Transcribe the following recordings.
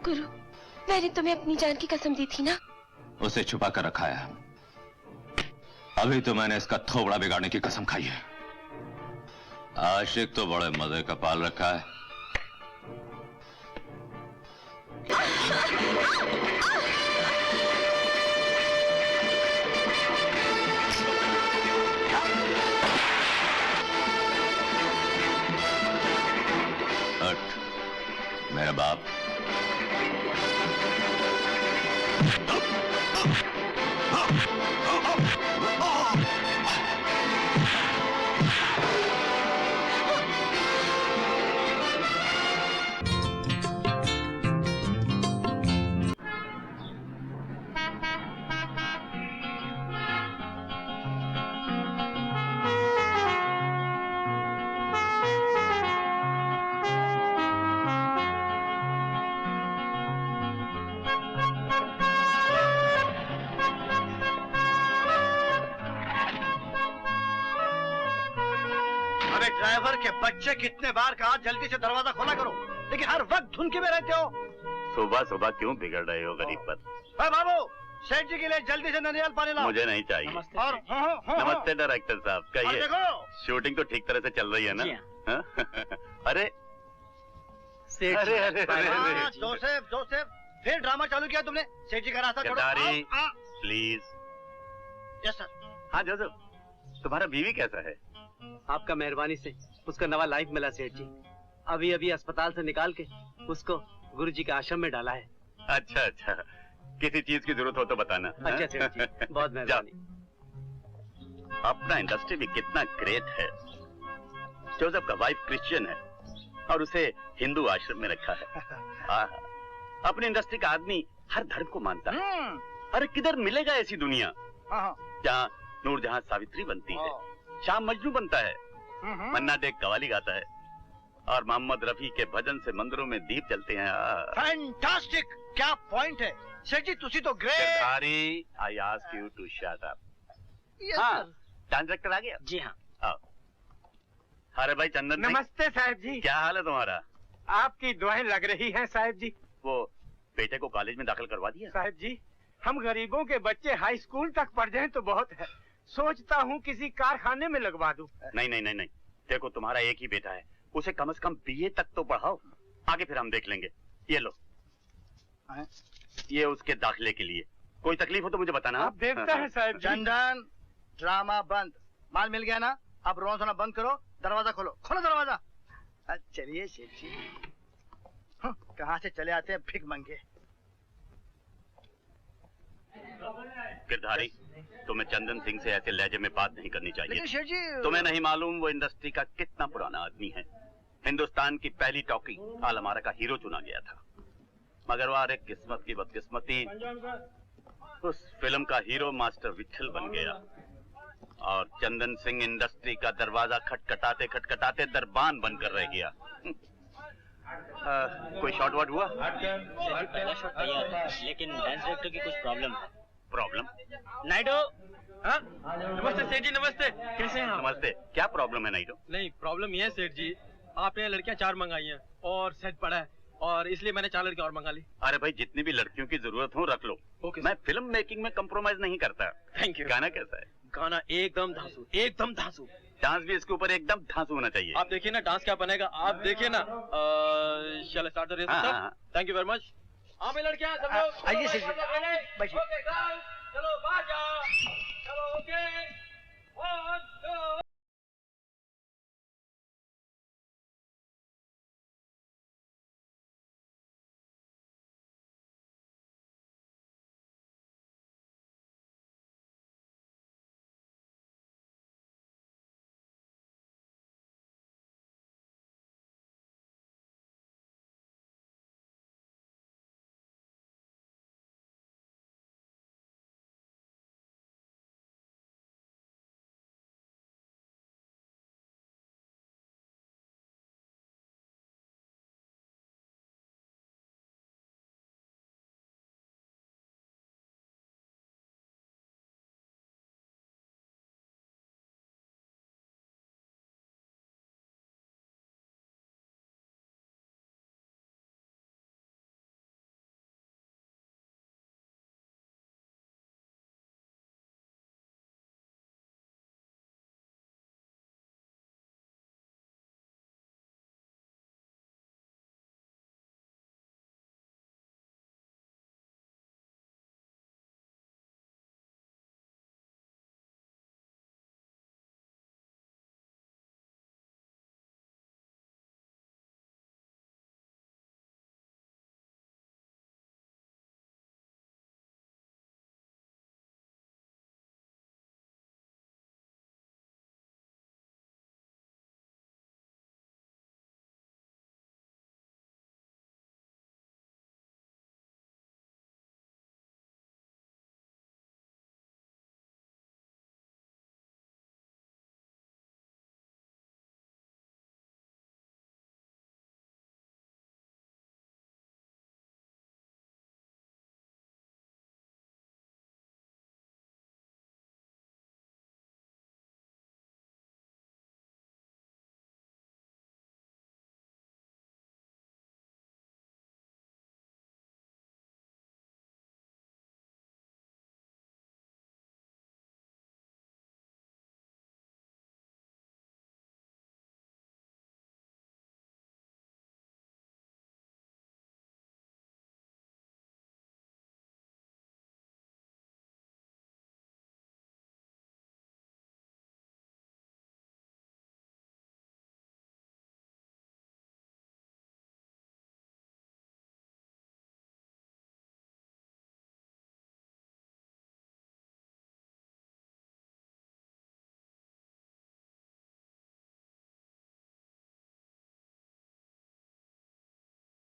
गुरु, मैंने तुम्हें अपनी जान की कसम दी थी ना। उसे छुपा कर रखा है। अभी तो मैंने इसका थोबड़ा बिगाड़ने की कसम खाई है। आशिक तो बड़े मजे का पाल रखा है। हट, मेरा बाप। ड्राइवर के बच्चे कितने बार कहा जल्दी से दरवाजा खोला करो, लेकिन हर वक्त धुनके में रहते हो। सुबह सुबह क्यों बिगड़ रहे हो गरीब पर? बाबू, सेठ जी के लिए जल्दी से ननियाल पानी लाओ। मुझे नहीं चाहिए। और नमस्ते डायरेक्टर साहब, कहिए। देखो शूटिंग तो ठीक तरह से चल रही है ना? अरे अरे जोसेफ जोसेफ, फिर ड्रामा चालू किया तुमने। सेठ जी का रास्ता छोड़ो। प्लीज। Yes sir. हाँ जोसेफ, तुम्हारा बीवी कैसा है? आपका मेहरबानी से उसका नवा लाइफ मिला सेठ जी। अभी अभी अस्पताल से निकाल के उसको गुरु जी के आश्रम में डाला है। अच्छा अच्छा, किसी चीज की जरूरत हो तो बताना। अच्छा सेठ जी, बहुत मेहरबानी। अपना इंडस्ट्री भी कितना ग्रेट है। जोसेफ का वाइफ क्रिश्चियन है और उसे हिंदू आश्रम में रखा है। अपनी इंडस्ट्री का आदमी हर धर्म को मानता है। अरे किधर मिलेगा ऐसी दुनिया जहाँ नूरजहां सावित्री बनती है, शाम मजनू बनता है, मन्ना डे कवाली गाता है और मोहम्मद रफी के भजन से मंदिरों में दीप जलते हैं। फैंटास्टिक, क्या पॉइंट है सेठ जी, तुसी तो great. I ask you to shut up. हाँ, डायरेक्टर आ गया? जी हाँ। आओ। अरे भाई चंदन, नमस्ते साहब जी। क्या हाल है तुम्हारा? आपकी दुआएं लग रही हैं साहब जी। वो बेटे को कॉलेज में दाखिल करवा दिया? साहब जी, हम गरीबों के बच्चे हाई स्कूल तक पढ़ जाएं तो बहुत है। सोचता हूँ किसी कारखाने में लगवा दूं। नहीं नहीं नहीं नहीं, देखो तुम्हारा एक ही बेटा है, उसे कम से कम बीए तक तो पढ़ाओ, आगे फिर हम देख लेंगे। ये लो, ये उसके दाखिले के लिए। कोई तकलीफ हो तो मुझे बताना। आप देखते हैं साहब जी। चंदन, ड्रामा बंद। माल मिल गया ना? अब रोना धोना बंद करो, दरवाजा खोलो। खोलो दरवाजा। चलिए सेठ जी, कहाँ से चले आते हैं भिख मंगे। गिरधारी, तुम्हें चंदन सिंह से ऐसे लहजे में बात नहीं करनी चाहिए। शेठ जी, तुम्हें नहीं मालूम वो इंडस्ट्री का कितना पुराना आदमी है। हिंदुस्तान की पहली टॉकी आलमारा का हीरो चुना गया था, मगर वारे किस्मत की बदकिस्मती, उस फिल्म का हीरो मास्टर विठल बन गया और चंदन सिंह इंडस्ट्री का दरवाजा खटखटाते खटखटाते दरबान बनकर रह गया। कोई शॉट वॉट हुआ? पहला शॉट तैयार है, लेकिन डांस डायरेक्टर की कुछ प्रॉब्लम है। प्रॉब्लम? नाइडो। हाँ? नमस्ते सेठ जी, नमस्ते। कैसे हैं आप? नमस्ते। क्या प्रॉब्लम है नाइडो? नहीं, प्रॉब्लम ये है सेठ जी, आपने लड़कियां 4 मंगाई हैं और सेट पड़ा है और इसलिए मैंने 4 लड़कियां और मंगा ली। अरे भाई, जितनी भी लड़कियों की जरूरत हो रख लो। ओके, मैं फिल्म मेकिंग में कंप्रोमाइज नहीं करता। Thank you. गाना कैसा है? गाना एकदम धांसू, एकदम धांसू। डांस भी इसके ऊपर एकदम धांसू होना चाहिए। आप देखिए ना डांस क्या बनेगा, आप देखिए ना। Shall start the race. Thank you very much. हाँ भाई लड़कियां सब लोग आइए सेठ जी, बैठिए। चलो बाहर जाओ। चलो ओके, 1 2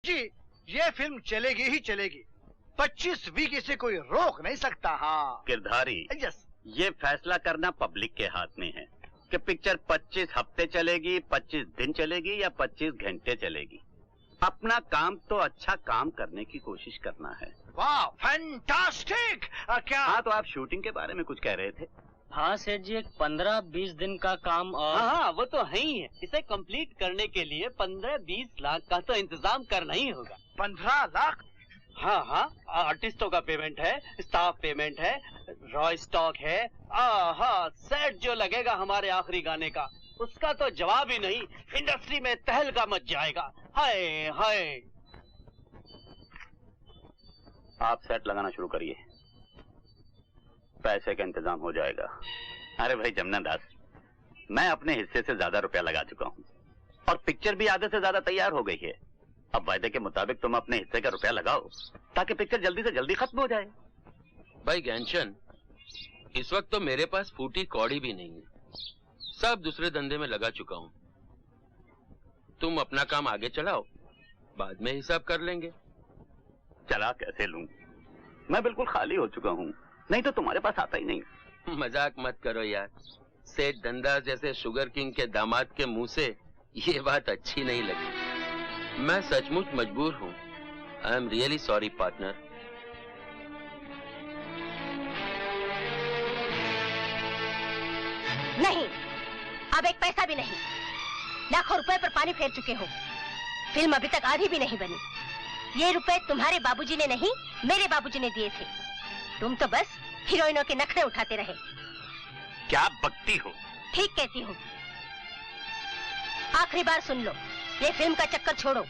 जी ये फिल्म चलेगी ही चलेगी, 25 वीक इसे कोई रोक नहीं सकता। हाँ गिरधारी, यस, ये फैसला करना पब्लिक के हाथ में है कि पिक्चर 25 हफ्ते चलेगी, 25 दिन चलेगी या 25 घंटे चलेगी। अपना काम तो अच्छा काम करने की कोशिश करना है। वाह फैंटास्टिक। क्या? हाँ, तो आप शूटिंग के बारे में कुछ कह रहे थे। हाँ सेठ जी, एक 15-20 दिन का काम और हाँ वो तो है ही है। इसे कंप्लीट करने के लिए 15-20 लाख का तो इंतजाम करना ही होगा। 15 लाख? हाँ, आर्टिस्टों का पेमेंट है, स्टाफ पेमेंट है, रॉ स्टॉक है। हाँ, सेट जो लगेगा हमारे आखिरी गाने का, उसका तो जवाब ही नहीं। इंडस्ट्री में तहलका मच जाएगा। हाय हाय। आप सेट लगाना शुरू करिए, पैसे का इंतजाम हो जाएगा। अरे भाई जमुना दास, मैं अपने हिस्से से ज्यादा रुपया लगा चुका हूँ और पिक्चर भी आधे से ज्यादा तैयार हो गई है। अब वायदे के मुताबिक तुम अपने हिस्से का रुपया लगाओ ताकि पिक्चर जल्दी से जल्दी खत्म हो जाए। भाई ज्ञानचंद, इस वक्त तो मेरे पास फूटी कौड़ी भी नहीं है, सब दूसरे धंधे में लगा चुका हूँ। तुम अपना काम आगे चलाओ, बाद में हिसाब कर लेंगे। चला कैसे लूं? मैं बिल्कुल खाली हो चुका हूँ, नहीं तो तुम्हारे पास आता ही नहीं। मजाक मत करो यार, सेठ धंधा जैसे शुगर किंग के दामाद के मुंह से ये बात अच्छी नहीं लगी। मैं सचमुच मजबूर हूँ। I am really sorry partner. नहीं, अब एक पैसा भी नहीं। लाखों रुपए पर पानी फेर चुके हो। फिल्म अभी तक आधी भी नहीं बनी। ये रुपए तुम्हारे बाबूजी ने नहीं, मेरे बाबूजी ने दिए थे। तुम तो बस हीरोइनों के नखरे उठाते रहे। क्या बकती हो? ठीक कहती हूँ। आखिरी बार सुन लो, ये फिल्म का चक्कर छोड़ो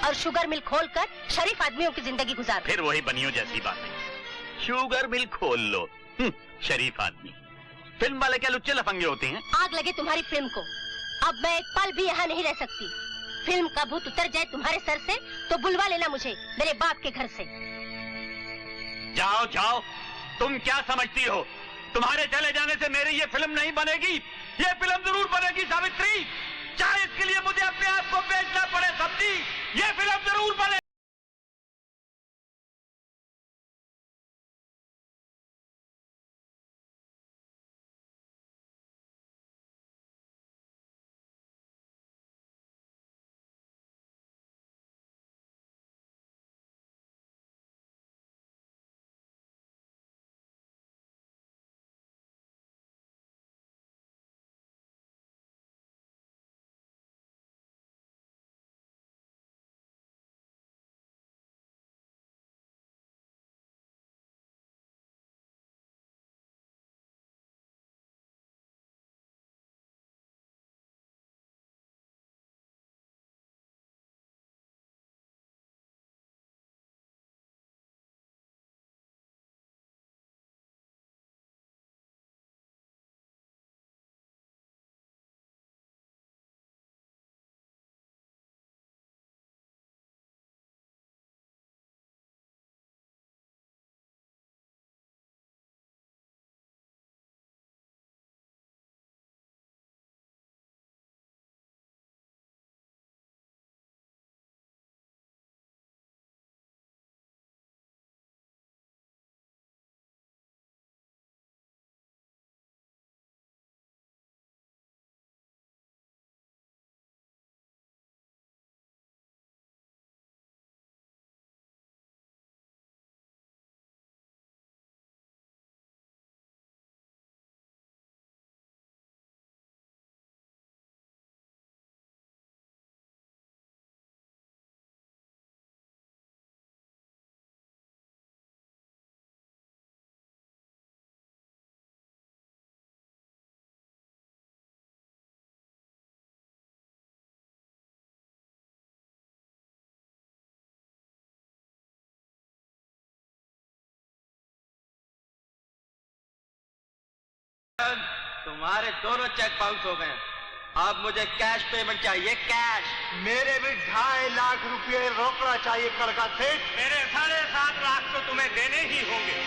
और शुगर मिल खोलकर शरीफ आदमियों की जिंदगी गुजारो। फिर वही बनियों जैसी बातें। शुगर मिल खोल लो, शरीफ आदमी। फिल्म वाले क्या लुच्चे लफंगे होते हैं? आग लगे तुम्हारी फिल्म को। अब मैं एक पल भी यहाँ नहीं रह सकती। फिल्म का भूत उतर जाए तुम्हारे सर से तो बुलवा लेना मुझे मेरे बाप के घर से। जाओ जाओ, तुम क्या समझती हो? तुम्हारे चले जाने से मेरी ये फिल्म नहीं बनेगी। ये फिल्म जरूर बनेगी सावित्री, चाहे इसके लिए मुझे अपने आप को बेचना पड़े। समझी? ये फिल्म जरूर बने। तुम्हारे दोनों चेक बाउंस हो गए। अब मुझे कैश पेमेंट चाहिए, कैश। मेरे भी 2.5 लाख रुपए रोकड़ा चाहिए करका सेठ। मेरे 7.5 लाख तो तुम्हें देने ही होंगे,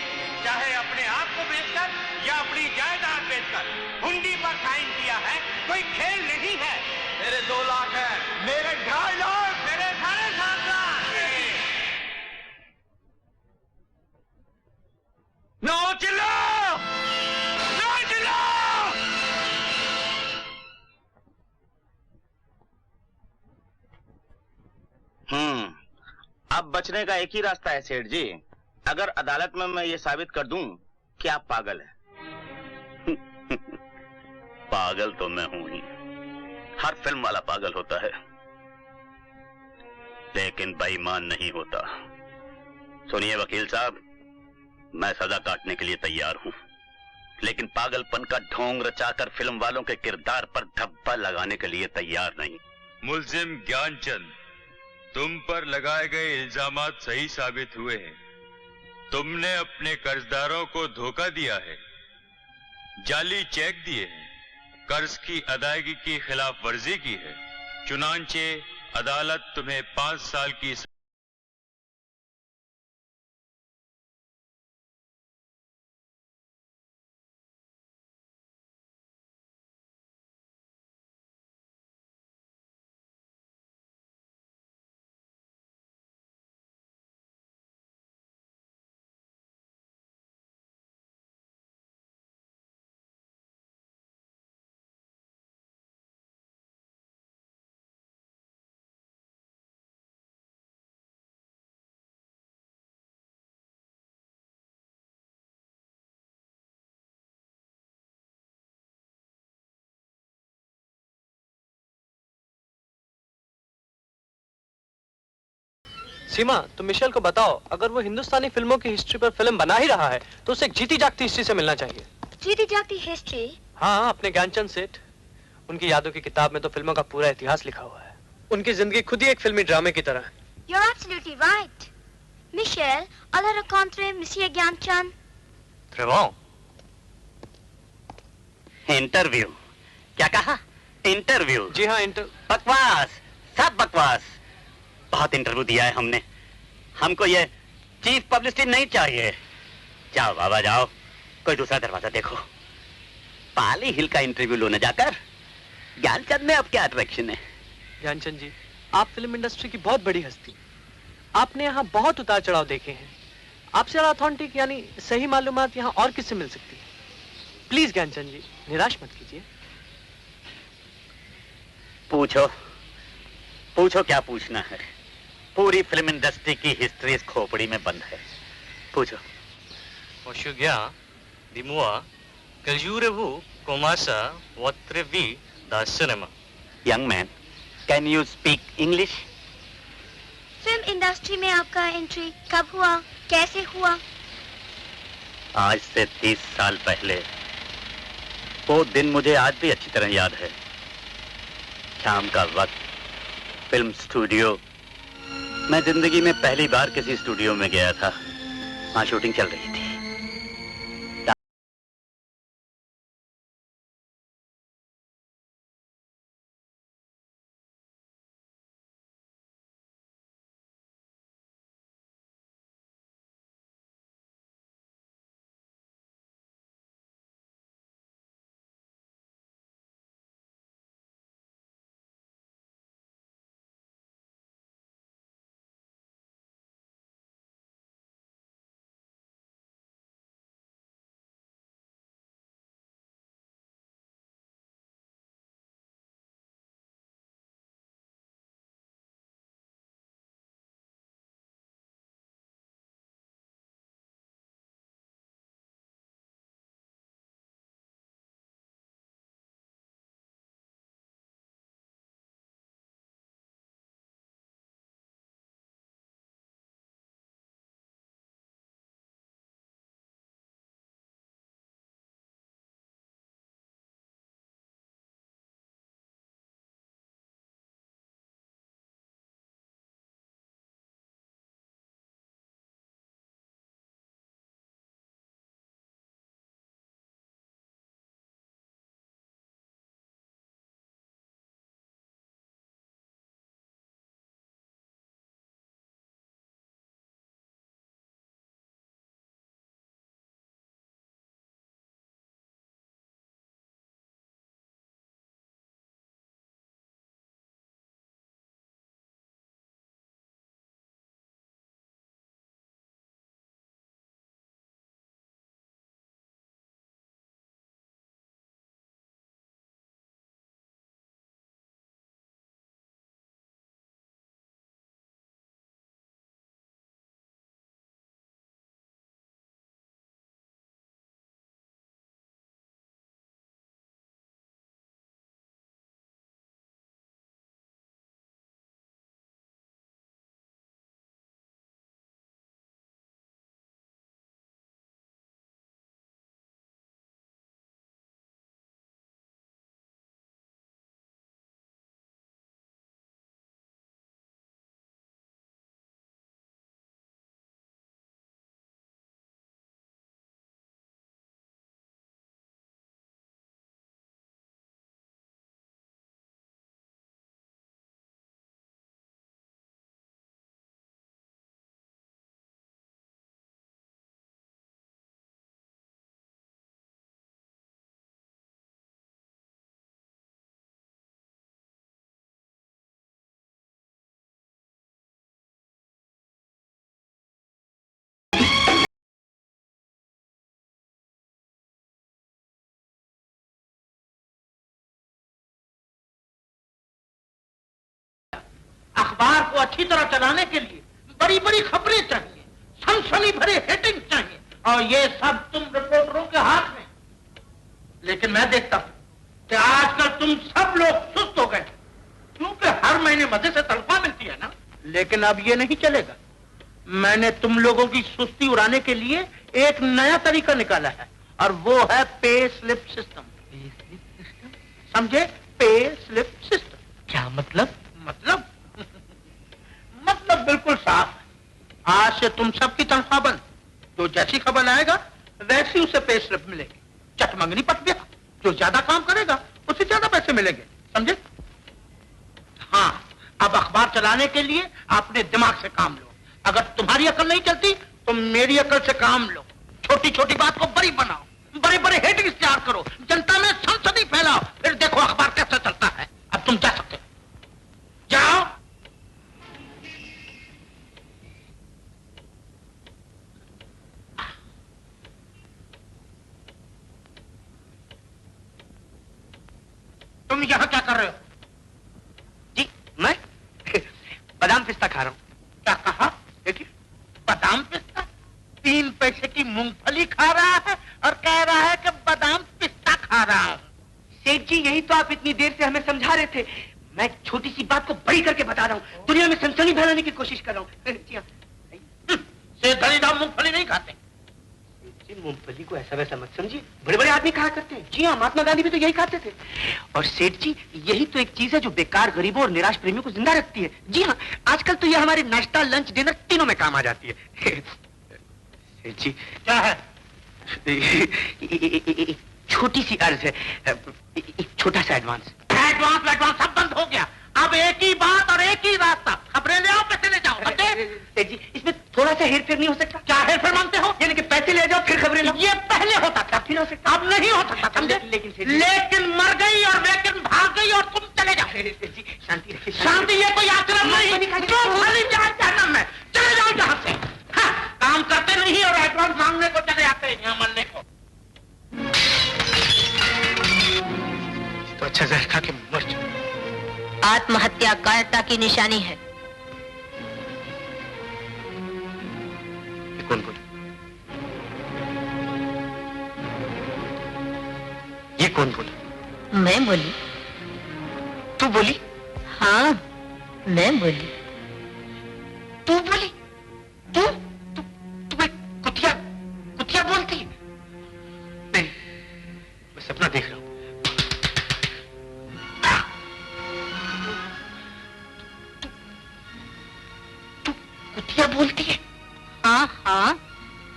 चाहे अपने आप को बेचकर या अपनी जायदाद बेचकर। हुंडी पर साइन किया है, कोई खेल नहीं है। मेरे 2 लाख है। मेरे 2.5 लाख। मेरे 7.5 लाख। अब बचने का एक ही रास्ता है सेठ जी। अगर अदालत में मैं ये साबित कर दूं कि आप पागल हैं। पागल तो मैं हूं ही, हर फिल्म वाला पागल होता है, लेकिन बेईमान नहीं होता। सुनिए वकील साहब, मैं सजा काटने के लिए तैयार हूं, लेकिन पागलपन का ढोंग रचाकर फिल्म वालों के किरदार पर धब्बा लगाने के लिए तैयार नहीं। मुल्जिम ज्ञानचंद, तुम पर लगाए गए इल्जामात सही साबित हुए हैं। तुमने अपने कर्जदारों को धोखा दिया है, जाली चेक दिए हैं, कर्ज की अदायगी की खिलाफ वर्जी की है। चुनांचे अदालत तुम्हें 5 साल की सीमा, तुम मिशेल को बताओ, अगर वो हिंदुस्तानी फिल्मों की हिस्ट्री पर फिल्म बना ही रहा है तो उसे एक जीती जागती हिस्ट्री से मिलना चाहिए। जीती जागती हिस्ट्री? हाँ, अपने ज्ञानचंद सेठ। उनकी यादों की किताब में तो फिल्मों का पूरा इतिहास लिखा हुआ है। उनकी जिंदगी खुद ही एक फिल्मी ड्रामे की तरह है। You're absolutely right. Michel, alla rencontre Monsieur Gyanchand. Très bon. Interview? क्या कहा? इंटरव्यू? जी हाँ, बकवास, सब बकवास। बहुत इंटरव्यू दिया है हमने, हमको ये चीफ पब्लिसिटी नहीं चाहिए। जाओ बाबा जाओ, कोई दूसरा दरवाजा देखो। पाली हिल का इंटरव्यू लो न जाकर। ज्ञानचंद में अब क्या अट्रैक्शन है? ज्ञानचंद जी, आप फिल्म इंडस्ट्री की बहुत बड़ी हस्ती, आपने यहाँ बहुत उतार चढ़ाव देखे हैं। आपसे ज्यादा ऑथेंटिक यानी सही मालूमात यहाँ और किससे मिल सकती है? प्लीज ज्ञानचंद जी, निराश मत कीजिए। पूछो, पूछो क्या पूछना है। पूरी फिल्म इंडस्ट्री की हिस्ट्री इस खोपड़ी में बंद है। पूछो। Young man, can you speak English? Film industry में आपका एंट्री कब हुआ, कैसे हुआ? आज से 30 साल पहले। वो दिन मुझे आज भी अच्छी तरह याद है। शाम का वक्त, फिल्म स्टूडियो। मैं जिंदगी में पहली बार किसी स्टूडियो में गया था। वहां शूटिंग चल रही थी। अखबार को अच्छी तरह चलाने के लिए बड़ी बड़ी खबरें चाहिए, सनसनी भरे हेडिंग चाहिए, और ये सब तुम रिपोर्टरों के हाथ में। लेकिन मैं देखता हूं कि आजकल तुम सब लोग सुस्त हो गए, क्योंकि हर महीने मजे से तनख्वाह मिलती है ना। लेकिन अब ये नहीं चलेगा। मैंने तुम लोगों की सुस्ती उड़ाने के लिए एक नया तरीका निकाला है, और वो है पे स्लिप सिस्टम। समझे? Pay slip system. क्या मतलब? मतलब बिल्कुल साफ है। आज से तुम सबकी तनख्वाह बंद। जो जैसी खबर आएगा वैसी उसे पे स्लिप मिलेगी। चटमंगनी पट गया, जो ज्यादा काम करेगा उसे ज्यादा पैसे मिलेंगे। समझे? हाँ, अब अखबार चलाने के लिए अपने दिमाग से काम लो। अगर तुम्हारी अकल नहीं चलती तो मेरी अकल से काम लो। छोटी छोटी बात को बड़ी बनाओ, बड़े बड़े हेडिंग्स तैयार करो, जनता में सनसनी फैलाओ, फिर देखो अखबार कैसे चलता है। अब तुम जा सकते हो, जाओ। तुम यहां क्या कर रहे हो? जी मैं बादाम पिस्ता खा रहा हूँ। क्या कहा? देखिए, बादाम पिस्ता? 3 पैसे की मूंगफली खा रहा है और कह रहा है कि बादाम पिस्ता खा रहा हूं। सेठ जी, यही तो आप इतनी देर से हमें समझा रहे थे। मैं छोटी सी बात को बड़ी करके बता रहा हूँ, दुनिया में सनसनी फैलाने की कोशिश कर रहा हूँ। से धनीराम मूंगफली नहीं खाते। मूंगफली को ऐसा वैसा मत समझिए, बड़े बड़े आदमी खाया करते हैं। जी हाँ, महात्मा गांधी भी तो यही खाते थे। और सेठ जी, यही तो एक चीज है जो बेकार गरीबों और निराश प्रेमियों को जिंदा रखती है। जी हाँ, आजकल तो ये हमारे नाश्ता, लंच, डिनर तीनों में काम आ जाती है। सेठ जी, क्या है? एक छोटी सी अर्ज है, एक छोटा सा एडवांस। एडवांस सब बंद हो गया। अब एक ही बात और एक ही रास्ता, खबरें ले आओ, पैसे ले जाओ। सेठ जी, इसमें थोड़ा सा हेर फेर नहीं हो सकता? क्या हेर फेर मानते हो? यानी कि पैसे ले जाओ फिर खबरें लाओ। ये पहले होता था, फिर हो सकता, अब नहीं हो सकता। समझे? लेकिन मर गई और लेकिन भाग गई और तुम चले जाओ। जी शांति रखिए। शांति ये कोई आश्रम नहीं, तुम खाली जहन्नम में चले जाओ जहां से। हाँ, काम करते नहीं और एडवांस मांगने को चले आते हैं यहाँ मरने को। तो अच्छा जहर खा के मर जाओ। आत्महत्या कायरता की निशानी है। कौन बोली? ये कौन बोली? मैं बोली। तू बोली? हाँ, मैं बोली। तू बोली? तू कुतिया बोलती है? नहीं, मैं सपना देख रहा हूं। तू कुतिया बोलती है? हाँ,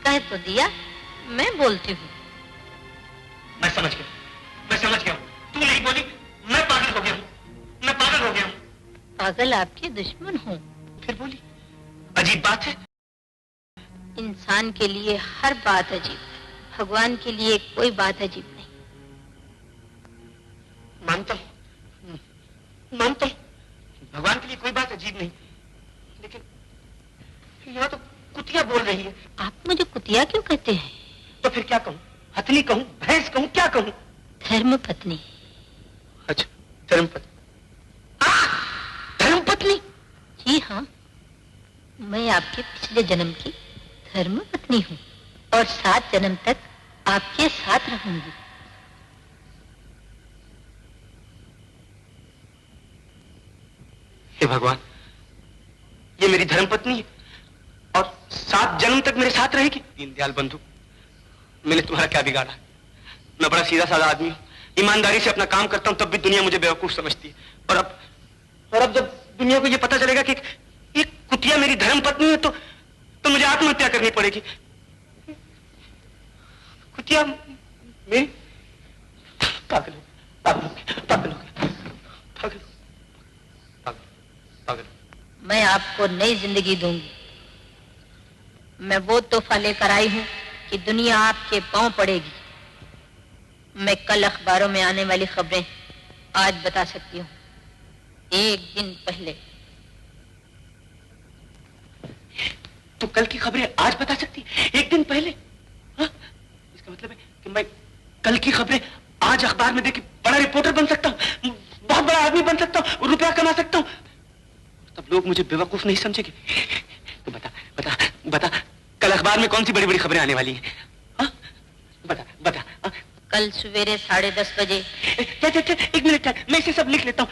कह तो दिया, मैं बोलती हूँ। मैं समझ गया हूँ। तू नहीं बोली, मैं पागल हो गया हूँ। पागल आपके दुश्मन हूँ। फिर बोली? अजीब बात है। इंसान के लिए हर बात अजीब, भगवान के लिए कोई बात अजीब नहीं। मानता हूँ, भगवान के लिए कोई बात अजीब नहीं, लेकिन यहाँ तो कुतिया बोल रही है। आप मुझे कुतिया क्यों कहते हैं? तो फिर क्या कहूँ? हथनी कहूँ, भैंस कहूँ, क्या कहूँ? धर्मपत्नी। अच्छा, धर्मपत्नी। धर्मपत्नी? जी हाँ, मैं आपके पिछले जन्म की धर्मपत्नी हूँ और 7 जन्म तक आपके साथ रहूंगी। हे भगवान, ये मेरी धर्मपत्नी है और 7 जन्म तक मेरे साथ रहेगी। दीनदयाल बंधु, मैंने तुम्हारा क्या बिगाड़ा? मैं बड़ा सीधा साधा आदमी हूँ, ईमानदारी से अपना काम करता हूँ, तब भी दुनिया मुझे बेवकूफ समझती है। और अब जब दुनिया को ये पता चलेगा कि एक कुतिया मेरी धर्मपत्नी है, तो मुझे आत्महत्या करनी पड़ेगी। कुतिया मेरी पागल हो। मैं आपको नई जिंदगी दूंगी। मैं वो तोहफा लेकर आई हूँ कि दुनिया आपके पांव पड़ेगी। मैं कल अखबारों में आने वाली खबरें आज बता सकती हूँ, 1 दिन पहले। तो कल की खबरें आज बता सकती? 1 दिन पहले? हाँ? इसका मतलब है कि मैं कल की खबरें आज अखबार में देख के बड़ा रिपोर्टर बन सकता हूँ, बहुत बड़ा आदमी बन सकता हूँ, रुपया कमा सकता हूँ। तब लोग मुझे बेवकूफ नहीं समझेंगे। तो बता बता बता, कल अखबार में कौन सी बड़ी बड़ी खबरें आने वाली हैं? हाँ? बता बता। हाँ? कल सवेरे 10:30 बजे। एक मिनट, मैं इसे सब लिख लेता हूँ।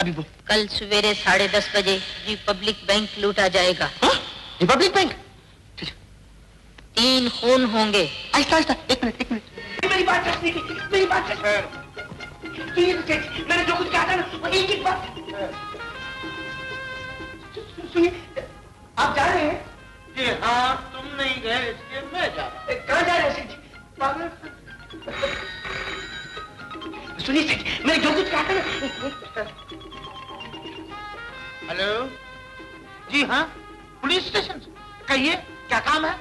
अभी वो कल सवेरे 10:30 बजे रिपब्लिक बैंक लूटा जाएगा। Republic bank? 3 खून होंगे। आहिस्ता आहिस्ता, एक मिनट। मेरी बात सुनिए, मेरी बात सुनिए। मैंने जो कुछ कहा था ना, वो एक बात सुनिए। आप जा रहे हैं? जी हाँ, तुम नहीं गए इसलिए मैं जा रहा हूँ। कहाँ जा रहे हैं सेठ जी? सुनिए सेठ, मैंने जो कुछ कहा था ना। हेलो, जी हाँ, पुलिस स्टेशन से। कहिए, क्या काम है?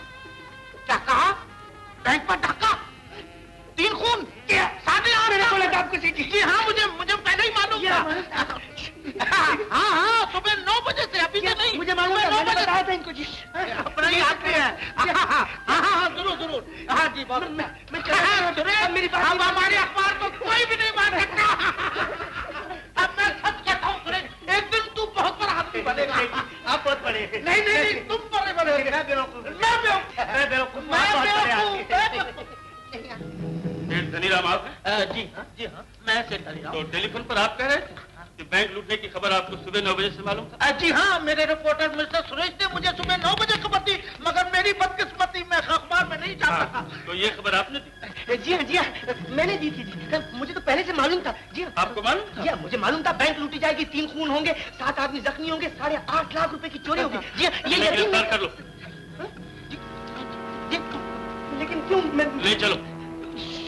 क्या कहा? बैंक पर डाका, 3 खून, सामने आ रहे हैं आपको सेठ जी। जी हाँ, मुझे पहले ही मालूम था। हाँ, सुबह 9 बजे से, अभी से नहीं। मुझे मालूम है, मैंने बताया था इनको जी। अपना ही आदमी है। हाँ, जरूर। हाँ जी, बहुत। मेरी बात, अब हमारे अखबार को कोई भी नहीं मान सकता। अब मैं सच कहता हूँ सुरेश, एक दिन तू बहुत बड़ा आदमी बनेगा। आप बहुत बड़े। नहीं, तुम बड़े बनेगे। मैं बेवकूफ। धनीराम आप हैं? जी हाँ, मैं सेठ धनीराम। तो टेलीफोन पर आप कह रहे थे कि बैंक लूटने की खबर आपको सुबह 9 बजे से मालूम था? जी हाँ, मेरे रिपोर्टर मिस्टर सुरेश ने मुझे सुबह 9 बजे खबर दी, मगर मेरी बदकिस्मती मैं अखबार में नहीं जा सका। तो ये खबर आपने दी? जी हाँ, मैंने दी थी जी। मुझे तो पहले से मालूम था जी। आपको मालूम था? जी हाँ, मुझे मालूम था बैंक लूटी जाएगी, 3 खून होंगे, 7 आदमी जख्मी होंगे, 8.5 लाख रुपए की चोरी होगी। जी हाँ, ये यकीन गिरफ्तार कर लो। लेकिन क्यों? ले चलो।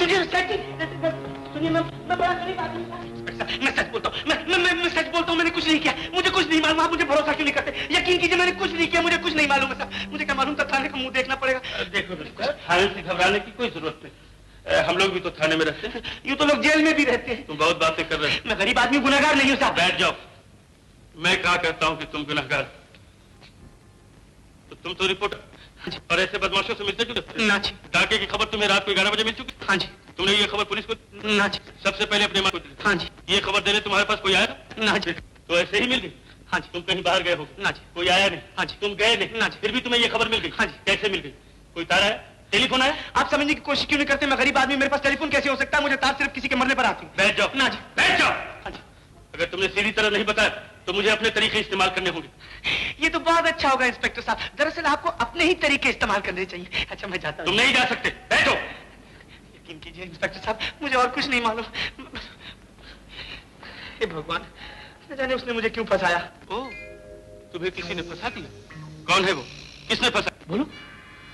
सुनिए मैं बड़ा गरीब आदमी हूँ। मैं सच बोलता हूँ, मैं सच बोलता हूँ, मैंने कुछ नहीं किया, मुझे कुछ नहीं मालूम। आप मुझे भरोसा क्यों नहीं करते? यकीन कीजिए, मैंने कुछ नहीं किया, मुझे कुछ नहीं मालूम है साहब। मुझे क्या मालूम था? थाने का मुंह देखना पड़ेगा। देखो थाने से घबराने की कोई जरूरत नहीं, हम लोग भी तो थाने में रहते हैं। यूँ तो लोग जेल में भी रहते हैं। तुम बहुत बातें कर रहे हो। मैं गरीब आदमी, गुनहगार नहीं हूँ साहब। बैठ जाओ। मैं कहा कहता हूँ कि तुम गुनहगार, तो तुम तो रिपोर्टर और ऐसे बदमाशों से मिलते जुलते? ना जी। डाके की खबर तुम्हें रात को 11 बजे मिल चुकी? हाँ जी। तुमने ये खबर पुलिस को? ना जी। सबसे पहले अपने माँ को दी? हाँ जी। ये खबर देने तुम्हारे पास कोई आया? ना जी। तो ऐसे ही मिल गई? हाँ जी। तुम कहीं बाहर गए हो? ना जी। कोई आया नहीं? हाँ जी। तुम गए नहीं? ना जी। फिर भी तुम्हें ये खबर मिल गई? हाँ जी। कैसे मिल गई? कोई तार है? टेलीफोन आया? आप समझने की कोशिश क्यों नहीं करते? मैं गरीब आदमी, मेरे पास टेलीफोन कैसे हो सकता है? मुझे तार सिर्फ किसी के मरने पर आती है। बैठ जाओ। ना जी। बैठ जाओ। हाँ जी। अगर तुमने सीधी तरह नहीं बताया तो मुझे अपने तरीके इस्तेमाल करने होंगे। ये तो बहुत अच्छा होगा इंस्पेक्टर साहब। दरअसल आपको अपने ही तरीके इस्तेमाल करने चाहिए। अच्छा, मैं जाता हूँ। तुम नहीं जा सकते, बैठो। यकीन कीजिए इंस्पेक्टर साहब, मुझे और कुछ नहीं मालूम। हे भगवान, न जाने उसने मुझे क्यों फंसाया। ओ, तुम्हें किसी ने फंसा दिया? कौन है वो? किसने फंसा? बोलो,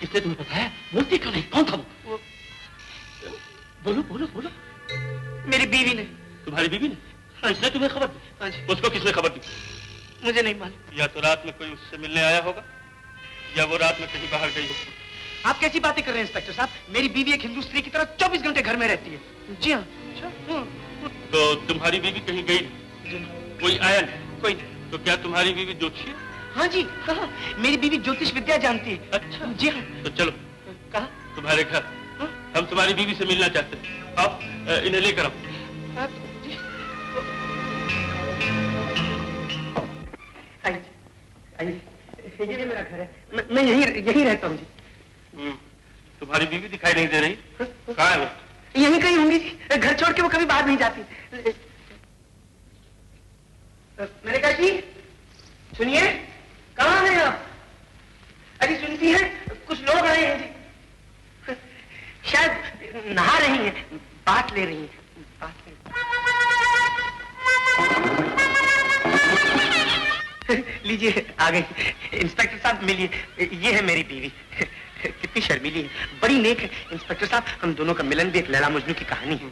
किसने तुम्हें फंसाया? बोलती क्यों नहीं? कौन था वो? बोलो। मेरी बीवी ने। तुम्हारी बीवी ने? किसने तुम्हें खबर दी? हाँ जी। उसको किसने खबर दी? मुझे नहीं मालूम। या तो रात में कोई उससे मिलने आया होगा, या वो रात में कहीं बाहर गई होगी। आप कैसी बातें कर रहे हैं इंस्पेक्टर साहब? मेरी बीवी एक हिंदू स्त्री की तरह 24 घंटे घर में रहती है। जी हाँ। तो तुम्हारी बीवी कहीं गई नहीं? कोई आया नहीं? कोई नहीं। तो क्या तुम्हारी बीवी ज्योतिषी है? हाँ जी, कहा मेरी बीवी ज्योतिष विद्या जानती है। अच्छा। जी हाँ। तो चलो, कहा तुम्हारे घर। हम तुम्हारी बीवी से मिलना चाहते हैं। आप इन्हें लेकर आओ। आइए, ये मेरा घर है। मैं यहीं रहता हूँ जी। तुम्हारी बीवी दिखाई नहीं दे रही, कहाँ है वो? यहीं कहीं होंगी जी। घर छोड़ के वो कभी बाहर नहीं जाती। मैंने कहा जी, सुनिए, कहाँ हैं आप? अरे सुनती हैं, कुछ लोग आए हैं जी। शायद नहा रही हैं, बात ले रही हैं। लीजिए, आ गई। इंस्पेक्टर साहब मिलिए, ये है मेरी बीवी। कितनी शर्मीली है, बड़ी नेक है। इंस्पेक्टर साहब, हम दोनों का मिलन भी एक लैला मजनू की कहानी है।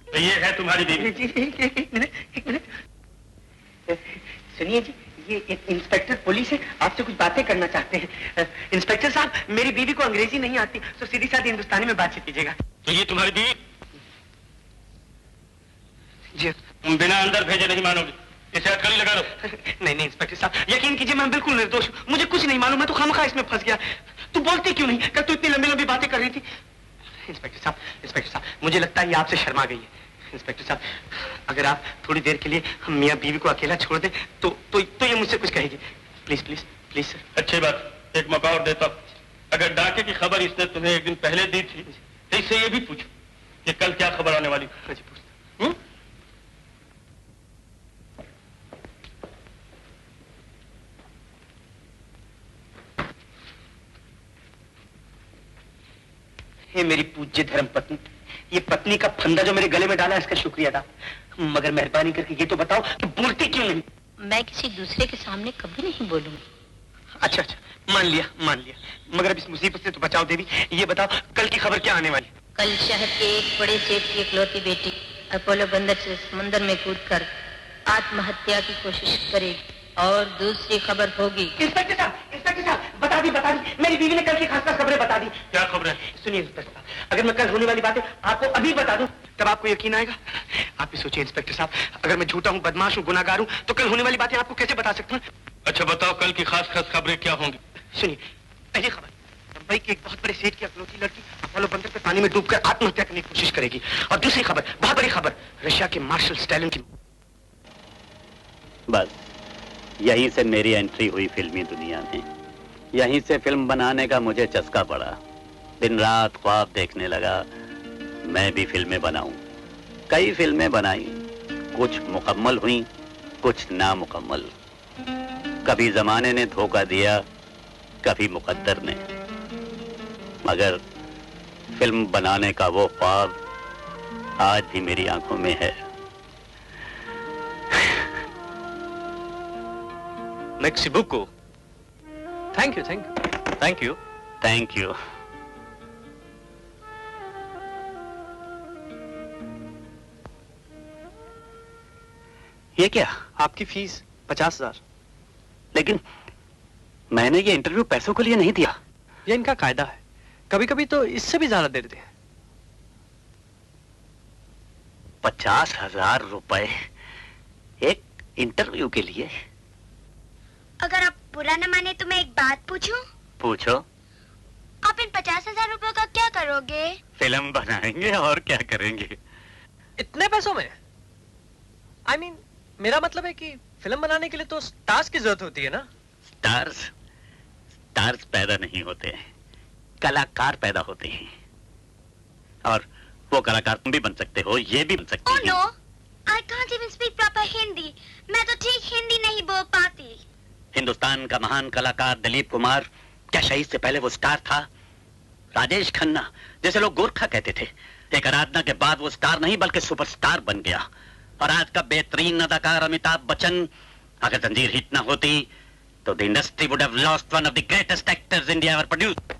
तो ये है तुम्हारी बीवी? एक मिनट। सुनिए जी, ये एक इंस्पेक्टर पुलिस है, आपसे कुछ बातें करना चाहते हैं। इंस्पेक्टर साहब, मेरी बीवी को अंग्रेजी नहीं आती, तो सीधी सादी हिंदुस्तानी में बातचीत कीजिएगा। तो ये तुम्हारी बीवी? जी। तुम बिना अंदर भेजे नहीं मानोगे, इसे हथकड़ी लगा लो। नहीं नहीं इंस्पेक्टर साहब, यकीन कीजिए मैं बिल्कुल निर्दोष हूँ, मुझे कुछ नहीं मालूम, मैं तो खामखा इसमें फंस गया। तू बोलती क्यों नहीं? कल तू इतनी लंबी लंबी बातें कर रही थी। इंस्पेक्टर साहब, मुझे लगता है ये आपसे शर्मा गई है। इंस्पेक्टर साहब, अगर आप थोड़ी देर के लिए हम मियाँ बीवी को अकेला छोड़ दें तो ये मुझसे कुछ कहेगी। Please please please sir. अच्छी बात, एक मौका और देता हूं। अगर डाके की खबर इसने तुम्हें एक दिन पहले दी थी तो इससे ये भी पूछो कि कल क्या खबर आने वाली। हाँ जी, पूछता। ये मेरी पूज्य धर्म पत्नी, ये पत्नी का फंदा जो मेरे गले में डाला, इसका शुक्रिया था। मगर मेहरबानी करके ये तो बताओ कि बोलती क्यों नहीं? मैं किसी दूसरे के सामने कभी नहीं बोलूंगी। अच्छा, मान लिया। मगर अब इस मुसीबत से तो बचाओ देवी। ये बताओ कल की खबर क्या आने वाली? कल शहर के एक बड़े सेठ की इकलौती बेटी अपोलो बंदर से समुद्र में कूदकर आत्महत्या की कोशिश करेगी और दूसरी खबर होगी। इंस्पेक्टर साहब, बता दी मेरी बीवी ने कल की खास खबरें बता दी। क्या खबर है? सुनिए इंस्पेक्टर साहब, अगर मैं कल होने वाली बातें आपको अभी बता दूं तब आपको यकीन आएगा। आप भी सोचिए इंस्पेक्टर साहब, अगर मैं झूठा हूँ, बदमाश हूँ, गुनाहगार हूँ, तो कल होने वाली बातें आपको कैसे बता सकता हूँ? अच्छा बताओ, कल की खास खबरें क्या होंगी? सुनिए, पहली खबर, मुंबई के एक बहुत बड़े सेठ की अकलौती लड़की अपोलो बंदर पे पानी में डूबकर आत्महत्या करने की कोशिश करेगी। और दूसरी खबर, बहुत बड़ी खबर, रशिया के मार्शल स्टैलिन की। बस यहीं से मेरी एंट्री हुई फिल्मी दुनिया में। यहीं से फिल्म बनाने का मुझे चस्का पड़ा। दिन रात ख्वाब देखने लगा मैं भी फिल्में बनाऊं। कई फिल्में बनाई, कुछ मुकम्मल हुई, कुछ नामुकम्मल। कभी जमाने ने धोखा दिया, कभी मुकद्दर ने। मगर फिल्म बनाने का वो ख्वाब आज भी मेरी आंखों में है। Merci beaucoup. Thank you. Thank you. ये क्या? आपकी फीस 50,000। लेकिन मैंने ये इंटरव्यू पैसों के लिए नहीं दिया। ये इनका कायदा है, कभी कभी तो इससे भी ज्यादा दे देते हैं। 50,000 रुपए एक इंटरव्यू के लिए? अगर आप बुरा न माने तो मैं एक बात पूछूं? पूछो। आप इन 50,000 रुपयों का क्या करोगे? फिल्म बनाएंगे और क्या करेंगे। इतने पैसों में? I mean, मेरा मतलब है कि फिल्म बनाने के लिए तो स्टार्स की जरूरत होती है ना? स्टार्स पैदा नहीं होते हैं, कलाकार पैदा होते हैं। और वो कलाकार तुम भी बन सकते हो, ये भी बन सकते Oh हैं। no, I can't even speak proper Hindi. मैं तो ठीक हिंदी नहीं बोल पाती। हिंदुस्तान का महान कलाकार दिलीप कुमार, क्या शहीद से पहले वो स्टार था? राजेश खन्ना, जैसे लोग गोरखा कहते थे, एक आराधना के बाद वो स्टार नहीं बल्कि सुपरस्टार बन गया। और आज का बेहतरीन अदाकार अमिताभ बच्चन, अगर जंजीर हिट ना होती तो the industry would have lost one of the greatest actors India ever produced.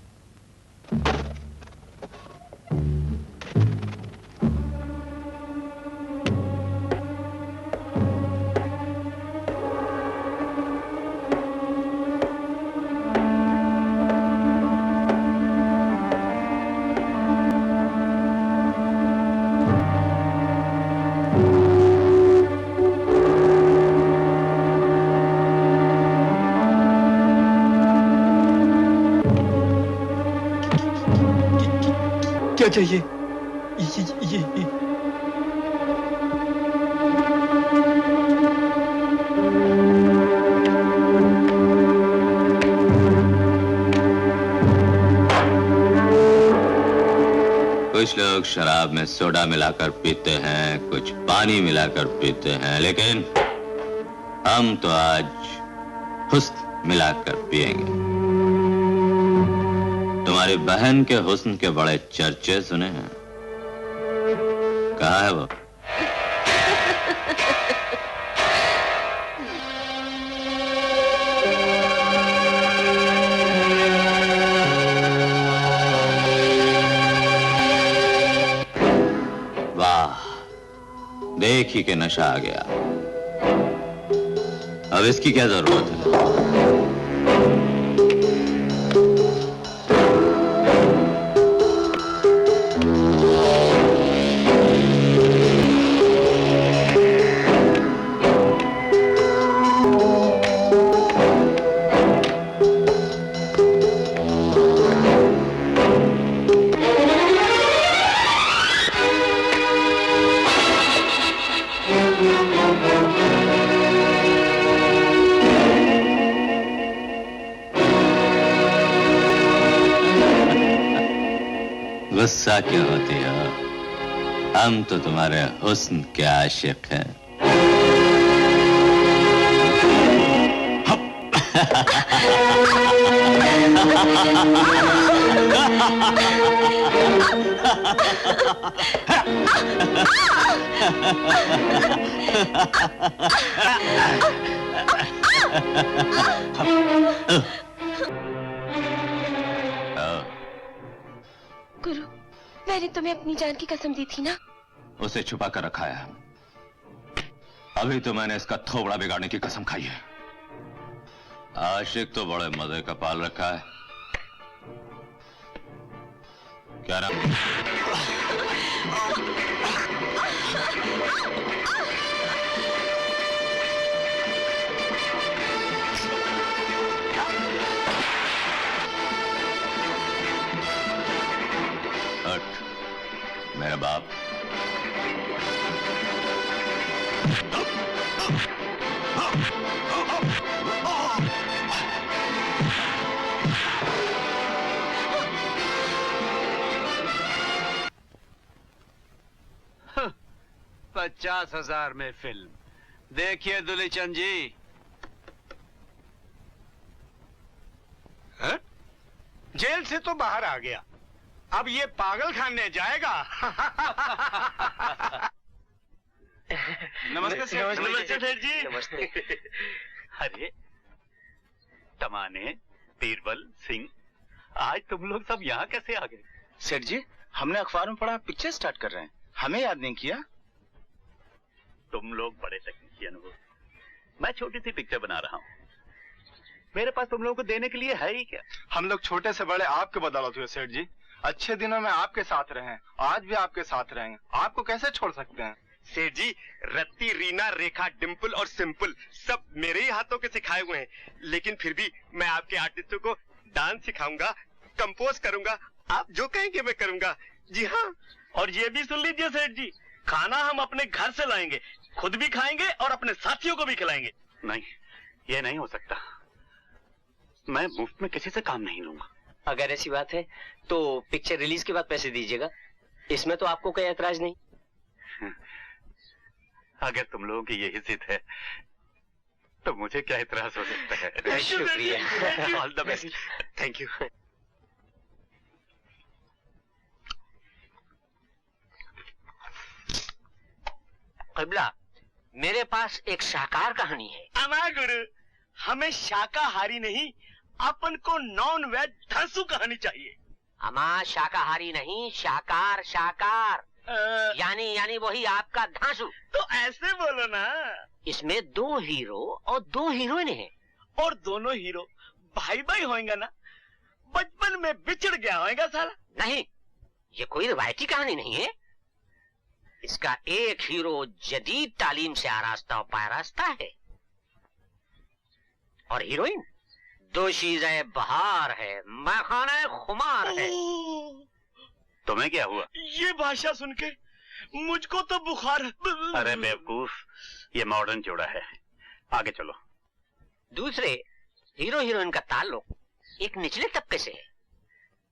क्या चाहिए? ये। कुछ लोग शराब में सोडा मिलाकर पीते हैं, कुछ पानी मिलाकर पीते हैं, लेकिन हम तो आज हुस्न मिलाकर पिएंगे। तुम्हारी बहन के हुस्न के बड़े चर्चे सुने हैं। कहाँ है वो? वाह, देख ही के नशा आ गया। अब इसकी क्या जरूरत है? गुस्सा क्यों होती हो? हम तो तुम्हारे हुस्न के आशिक हैं। गुरु, मैंने तुम्हें अपनी जान की कसम दी थी ना? उसे छुपा कर रखा है। अभी तो मैंने इसका थोबड़ा बिगाड़ने की कसम खाई है। आशिक तो बड़े मजे का पाल रखा है। क्या नाम? मेरा बाप $50,000 में फिल्म देखिए दुलीचंद जी। है? जेल से तो बाहर आ गया, अब ये पागल खाने जाएगा। नमस्ते सेठ। नमस्ते सेठ जी। नमस्ते। अरे तमाने, बीरबल, सिंह, आज तुम लोग सब यहाँ कैसे आ गए? सेठ जी, हमने अखबार में पढ़ा पिक्चर स्टार्ट कर रहे हैं, हमें याद नहीं किया। तुम लोग बड़े टेक्नीशियन हो, मैं छोटी सी पिक्चर बना रहा हूँ। मेरे पास तुम लोगों को देने के लिए है ही क्या? हम लोग छोटे से बड़े आपके बदौलत हुए सेठ जी। अच्छे दिनों में आपके साथ रहे, आज भी आपके साथ रहेंगे, आपको कैसे छोड़ सकते हैं? सेठ जी, रत्ती, रीना, रेखा, डिम्पल और सिंपल सब मेरे ही हाथों के सिखाए हुए हैं, लेकिन फिर भी मैं आपके आर्टिस्टों को डांस सिखाऊंगा, कंपोज करूंगा, आप जो कहेंगे मैं करूंगा। जी हाँ, और ये भी सुन लीजिए सेठ जी, खाना हम अपने घर से लाएंगे, खुद भी खाएंगे और अपने साथियों को भी खिलाएंगे। नहीं, ये नहीं हो सकता। मैं मुफ्त में किसी से काम नहीं लूंगा। अगर ऐसी बात है तो पिक्चर रिलीज के बाद पैसे दीजिएगा, इसमें तो आपको कोई ऐतराज नहीं। अगर तुम लोगों की यही जिद है तो मुझे क्या इतराज हो सकता है। शुक्रिया। All the best. Thank you. क़िबला, मेरे पास एक शाकाहार कहानी है। अमा गुरु, हमें शाकाहारी नहीं, अपन को नॉन वेज धांसू कहानी चाहिए। अमा शाकाहारी नहीं, शाकार शाकार, यानी वही आपका धांसू। तो ऐसे बोलो ना। इसमें 2 हीरो और 2 हीरोइन हैं। और दोनों हीरो भाई भाई होएंगे ना? बचपन में बिछड़ गया होएगा साला। नहीं, ये कोई रिवायती कहानी नहीं है। इसका एक हीरो जदीद तालीम से आरास्ता और पायरास्ता है, और हीरोइन दोशीज़े बहार है, मैखाना खुमार है। तुम्हें क्या हुआ? ये भाषा सुन के मुझको तो बुखार। अरे बेवकूफ, ये मॉडर्न जोड़ा है, आगे चलो। दूसरे हीरो हीरोइन का ताल्लुक एक निचले तबके से है।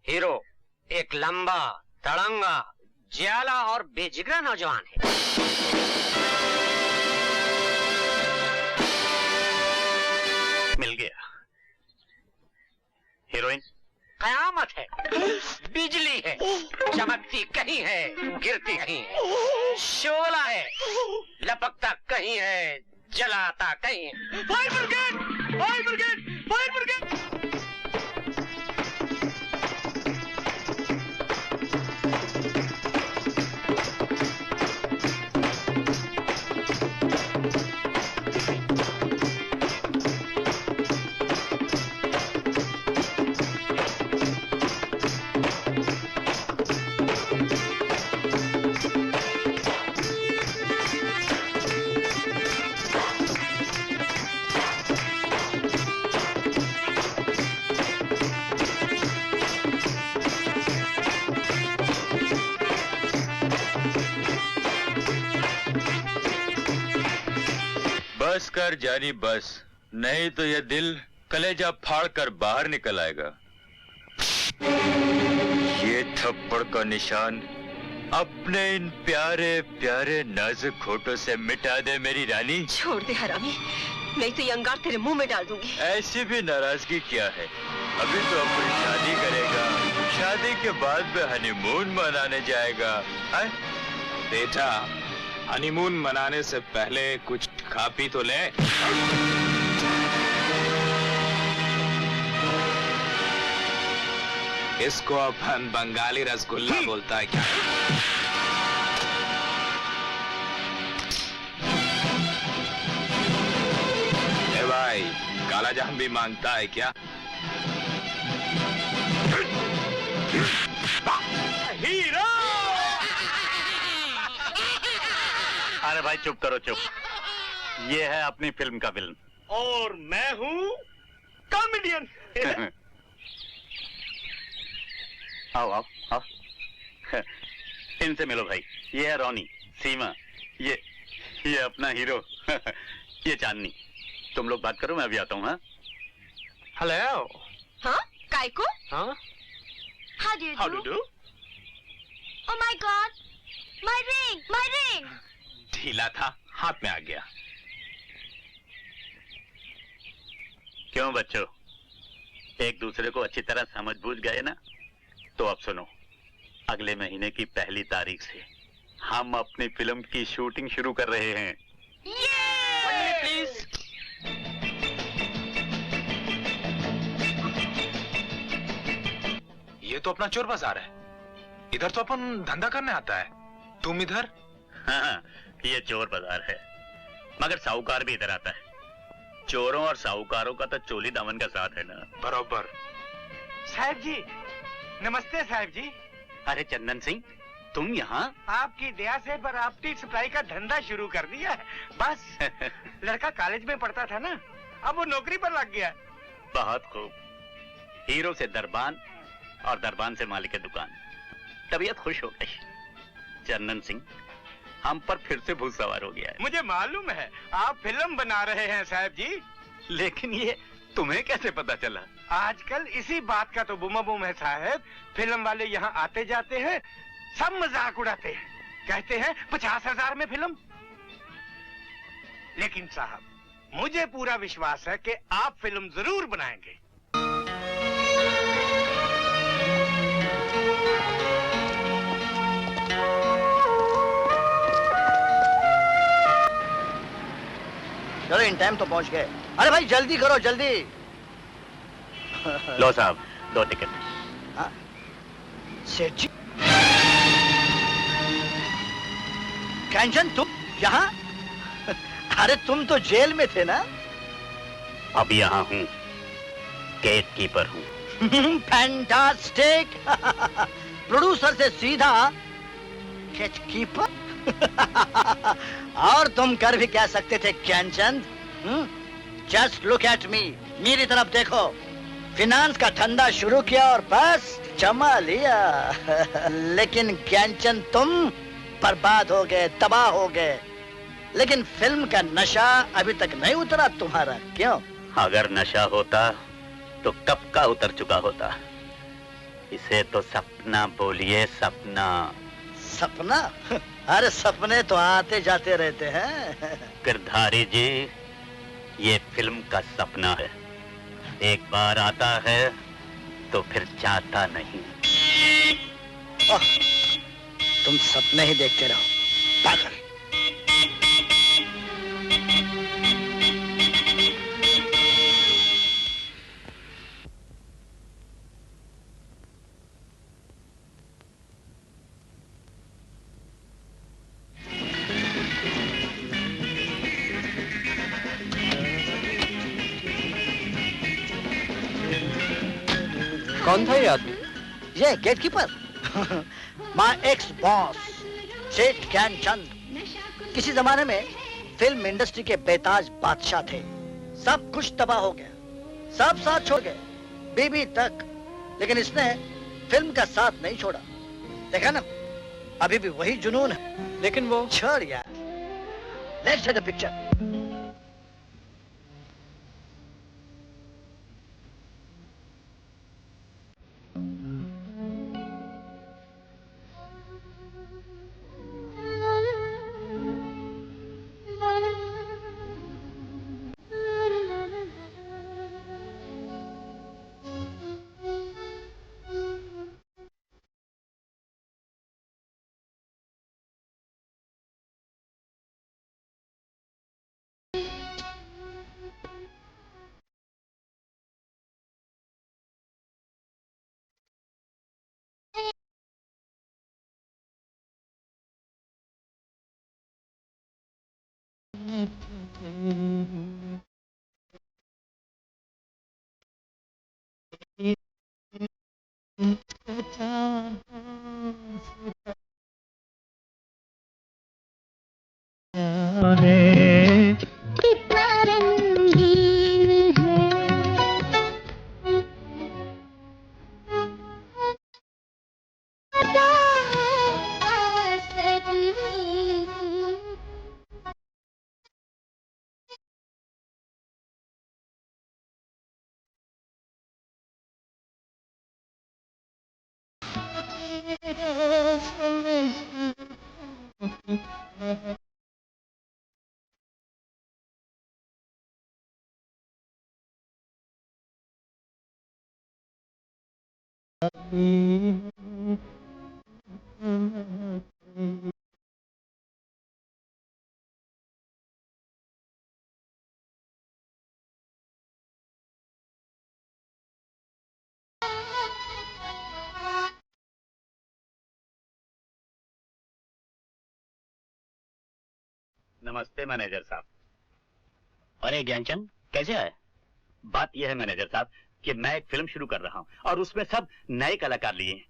हीरो एक लंबा, तड़ंगा, ज्याला और बेजिगरा नौजवान है। मिल गया। हीरोइन कयामत है, बिजली है, चमकती कहीं है, गिरती कहीं है, शोला है, लपकता कहीं है, जलाता कहीं है। Fire brigade! Fire brigade! Fire brigade! बस कर जानी बस, नहीं तो यह दिल कलेजा फाड़ कर बाहर निकल आएगा। ये थप्पड़ का निशान अपने इन प्यारे प्यारे नाजुक होठों से मिटा दे मेरी रानी। छोड़ दे हरामी, नहीं तो ये अंगार तेरे मुंह में डाल दूंगी। ऐसी भी नाराजगी क्या है? अभी तो अपनी शादी करेगा, शादी के बाद में हनीमून मनाने जाएगा। बेटा, हनीमून मनाने से पहले कुछ खा पी तो ले। इसको अपन बंगाली रसगुल्ला बोलता है क्या? ए भाई, काला जाम भी मांगता है क्या? हीरो! अरे भाई चुप करो, चुप। ये है अपनी फिल्म का विलन। और मैं हूँ कॉमेडियन। आओ आओ आओ, इनसे मिलो भाई। ये है रोनी, सीमा, ये अपना हीरो, ये चांदनी। तुम लोग बात करो, मैं अभी आता हूँ। हाँ हेलो। हाँ, काय को? हाँ, How do you how do? do you do? Oh my God! My ring! My ring! ढीला था, हाथ में आ गया। क्यों बच्चों, एक दूसरे को अच्छी तरह समझ बूझ गए ना? तो अब सुनो, अगले महीने की 1 तारीख से हम अपनी फिल्म की शूटिंग शुरू कर रहे हैं। प्लीज। ये तो अपना चोर बाजार है। इधर तो अपन धंधा करने आता है, तुम इधर? हाँ, ये चोर बाजार है, मगर साहूकार भी इधर आता है। चोरों और साहूकारों का तो चोली दामन का साथ है ना। बरोबर। साहब जी, नमस्ते साहब जी। अरे चंदन सिंह, तुम यहाँ? आपकी दया से बराबरी सप्लाई का धंधा शुरू कर दिया है। बस लड़का कॉलेज में पढ़ता था ना, अब वो नौकरी पर लग गया। बहुत खूब। हीरो से दरबान और दरबान से मालिक दुकान। तबीयत खुश हो गई। चंदन सिंह हम पर फिर से भूत सवार हो गया है। मुझे मालूम है आप फिल्म बना रहे हैं साहब जी। लेकिन ये तुम्हें कैसे पता चला? आजकल इसी बात का तो बुमा बुम है साहब। फिल्म वाले यहाँ आते जाते हैं, सब मजाक उड़ाते हैं, कहते हैं 50,000 में फिल्म। लेकिन साहब मुझे पूरा विश्वास है कि आप फिल्म जरूर बनाएंगे। चलो इन टाइम तो पहुंच गए। अरे भाई जल्दी करो, जल्दी। लो साहब, 2 टिकट। सेठ जी, कंचन तुम यहाँ? अरे तुम तो जेल में थे ना? अब यहाँ हूँ, गेट कीपर हूँ। फैंटास्टिक। प्रोड्यूसर से सीधा गेट कीपर। और तुम कर भी क्या सकते थे Gyanchand? Just look at me, मेरी तरफ देखो। फिनांस का धंधा शुरू किया और बस जमा लिया। लेकिन ज्ञानचंद तुम बर्बाद हो गए, तबाह हो गए। लेकिन फिल्म का नशा अभी तक नहीं उतरा तुम्हारा, क्यों? अगर नशा होता तो कब का उतर चुका होता। इसे तो सपना बोलिए, सपना। सपना? अरे सपने तो आते जाते रहते हैं। गिरधारी जी, ये फिल्म का सपना है। एक बार आता है तो फिर जाता नहीं। तुम सपने ही देखते रहो, पागल। कौन था ये आदमी? ये गेटकीपर। माय एक्स बॉस सेठ ज्ञानचंद। किसी जमाने में फिल्म इंडस्ट्री के बेताज बादशाह थे। सब कुछ तबाह हो गया, सब साथ छोड़ गए, बीबी तक। लेकिन इसने फिल्म का साथ नहीं छोड़ा। देखा ना, अभी भी वही जुनून है। लेकिन वो छोड़ यार। Let's see the picture. नमस्ते मैनेजर साहब। अरे ज्ञानचंद, कैसे आए? बात यह है मैनेजर साहब कि मैं एक फिल्म शुरू कर रहा हूं और उसमें सब नए कलाकार लिए हैं।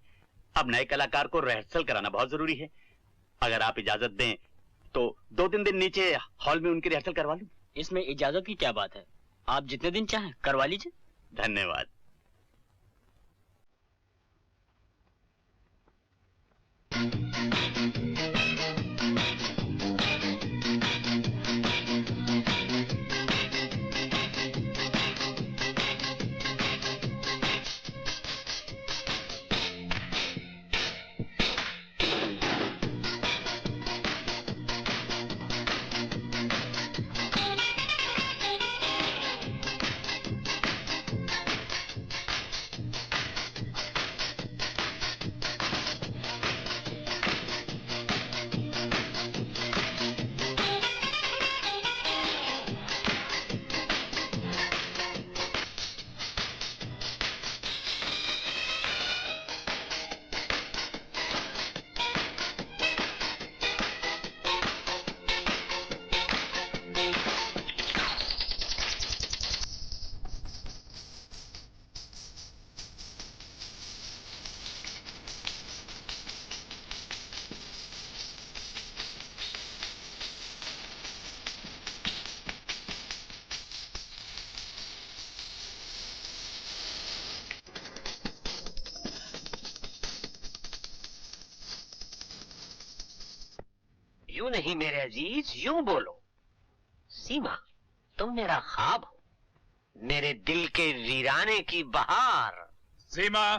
अब नए कलाकार को रिहर्सल कराना बहुत जरूरी है। अगर आप इजाजत दें तो 2-3 दिन नीचे हॉल में उनकी रिहर्सल करवा लूं। इसमें इजाजत की क्या बात है, आप जितने दिन चाहें करवा लीजिए। धन्यवाद। यूं नहीं मेरे अजीज, यूं बोलो। सीमा, तुम मेरा ख्वाब हो, मेरे दिल के वीराने की बहार। सीमा,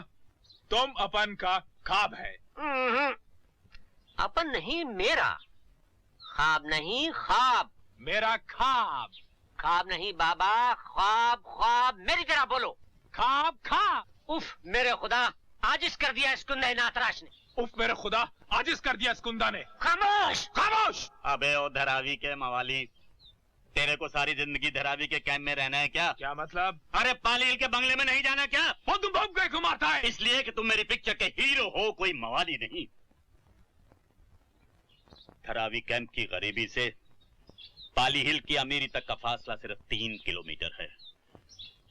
तुम अपन का ख्वाब है। अपन नहीं, मेरा ख्वाब नहीं, ख्वाब। मेरा ख्वाब। ख्वाब नहीं बाबा, ख्वाब ख्वाब। मेरी तरह बोलो। ख्वाब ख्वाब। उफ मेरे खुदा, आजिज कर दिया इस कुंदे नातराश ने। उफ मेरे खुदा, आजिज कर दिया इस कुंदा ने। खामोश खामोश। अबे ओ धरावी के मवाली, तेरे को सारी जिंदगी धरावी के कैंप में रहना है क्या? क्या मतलब? अरे पालील के बंगले में नहीं जाना क्या? वो तुम बम को मारता है। इसलिए कि तुम मेरी पिक्चर के हीरो हो, कोई मवाली नहीं। धरावी कैंप की गरीबी से पाली हिल की अमीरी तक का फासला सिर्फ 3 किलोमीटर है,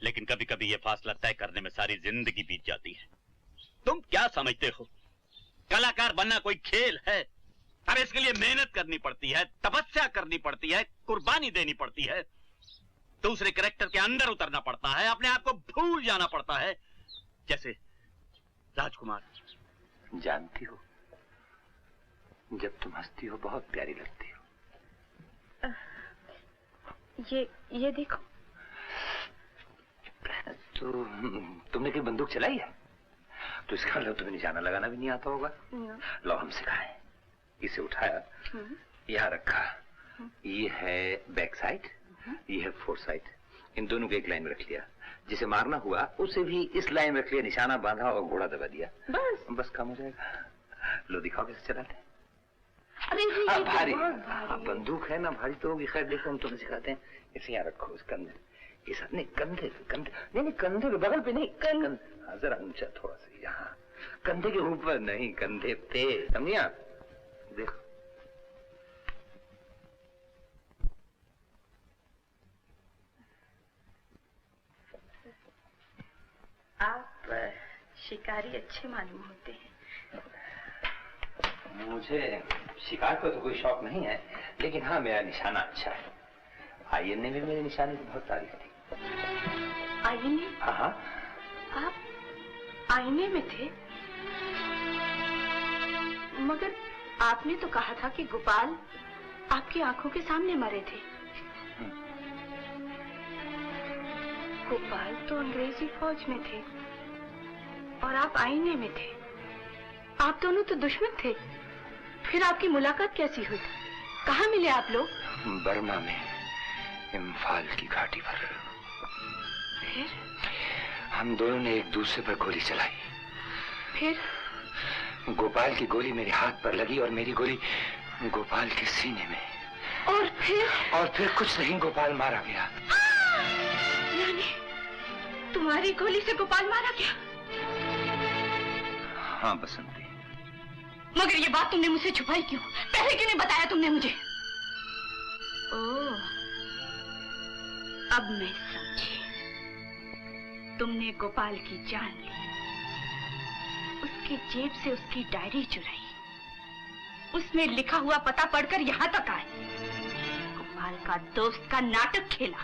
लेकिन कभी कभी यह फासला तय करने में सारी जिंदगी बीत जाती है। तुम क्या समझते हो कलाकार बनना कोई खेल है? अरे इसके लिए मेहनत करनी पड़ती है, तपस्या करनी पड़ती है, कुर्बानी देनी पड़ती है, दूसरे कैरेक्टर के अंदर उतरना पड़ता है, अपने आप को भूल जाना पड़ता है। जैसे राजकुमार। जानती हो, जब तुम हंसती हो बहुत प्यारी लगती हो। ये देखो। तो तुमने कोई बंदूक चलाई है? तो इसका मतलब तुम्हें निशाना लगाना भी नहीं आता होगा। लो हम सिखाएं। इसे उठाया, यहाँ रखा, ये है बैक साइड, ये है फोर साइड। इन दोनों को एक लाइन में रख लिया, जिसे मारना हुआ उसे भी इस लाइन में रख लिया, निशाना बांधा और घोड़ा दबा दिया। बस काम हो जाएगा। लो दिखाओ कैसे चलाते हैं। अरे भारी बंदूक है ना, भारी तो होगी। खैर देखो हम तुम्हें सिखाते हैं। इसे यहाँ रखो, इस कंधे के साथ। नहीं कंधे नहीं कंधे के बगल पे नहीं, कंधे जरा ऊंचा थोड़ा सा, यहाँ कंधे के ऊपर नहीं, कंधे पे, समझिए आप? देखो आप शिकारी अच्छे मालूम होते हैं। मुझे शिकार को तो कोई शौक नहीं है, लेकिन हाँ मेरा निशाना अच्छा है। आईएनए में मेरे निशाने की बहुत तारीफ थी। आईएनए? हाँ। आप आईने में थे? मगर आपने तो कहा था कि गोपाल आपकी आंखों के सामने मरे थे। गोपाल तो अंग्रेजी फौज में थे और आप आईने में थे। आप दोनों तो दुश्मन थे। फिर आपकी मुलाकात कैसी हुई? कहाँ मिले आप लोग? बर्मा में, इम्फाल की घाटी पर। फिर हम दोनों ने एक दूसरे पर गोली चलाई। फिर? गोपाल की गोली मेरे हाथ पर लगी और मेरी गोली गोपाल के सीने में। और फिर? और फिर कुछ नहीं, गोपाल मारा गया। यानी तुम्हारी गोली से गोपाल मारा गया? हाँ बसंती। मगर ये बात तुमने मुझसे छुपाई क्यों? पहले क्यों नहीं बताया तुमने मुझे? ओह, अब मैं समझी। तुमने गोपाल की जान ली, उसकी जेब से उसकी डायरी चुराई, उसमें लिखा हुआ पता पढ़कर यहाँ तक आए, गोपाल का दोस्त का नाटक खेला,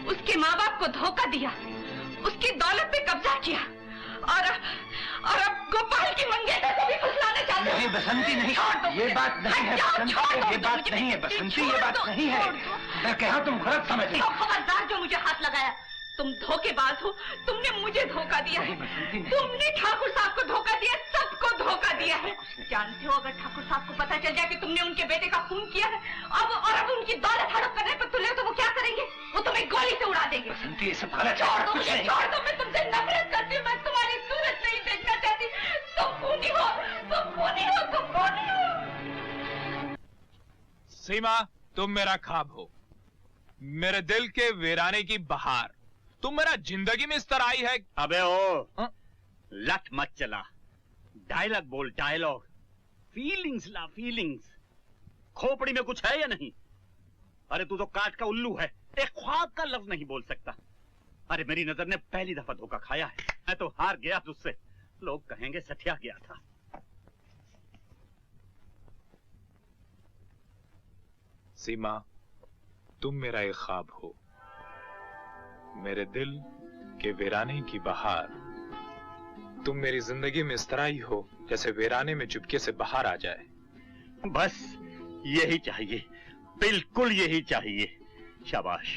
उसके माँ बाप को धोखा दिया, उसकी दौलत पे कब्जा किया, और अब गोपाल की मंगेतर को भी फुसलाने चाहते हो। नहीं बसंती, नहीं, ये बात नहीं है बसंती, ये बात नहीं है बसंती, ये बात नहीं है। मैं कहा तुम गलत समझ रही हो। खबरदार जो मुझे हाथ लगाया, तुम धोखेबाज हो, तुमने मुझे धोखा दिया है, तुमने ठाकुर साहब को धोखा दिया, सबको धोखा दिया है। जानते हो अगर ठाकुर साहब को पता चल जाए कि तुमने उनके बेटे का खून किया है अब उनकी दौलत हड़प करने पर तुले हो तो वो क्या करेंगे? वो तुम्हें गोली से उड़ा देंगे। ये सब गलत है। छोड़ दो, मैं तुमसे नफरत करती हूँ, मैं तुम्हारी सूरत नहीं देखना चाहती। तुम खूनी हो, तुम खूनी हो, तुम खूनी हो। सीमा, तुम मेरा ख्वाब हो, मेरे दिल के वीराने की बहार। तुम मेरा जिंदगी में इस तरह आई है। अबे ओ लट मत चला, डायलॉग बोल, डायलॉग। फीलिंग्स ला, फीलिंग्स। खोपड़ी में कुछ है या नहीं? अरे तू तो काट का उल्लू है, एक ख्वाब का लफ्ज नहीं बोल सकता। अरे मेरी नजर ने पहली दफा धोखा खाया है, मैं तो हार गया तुझसे। लोग कहेंगे सठिया गया था। सीमा, तुम मेरा एक ख्वाब हो, मेरे दिल के वीराने की बहार। तुम मेरी जिंदगी में इस तरह ही हो जैसे वीराने में चुपके से बाहर आ जाए। बस यही चाहिए, बिल्कुल यही चाहिए। शाबाश,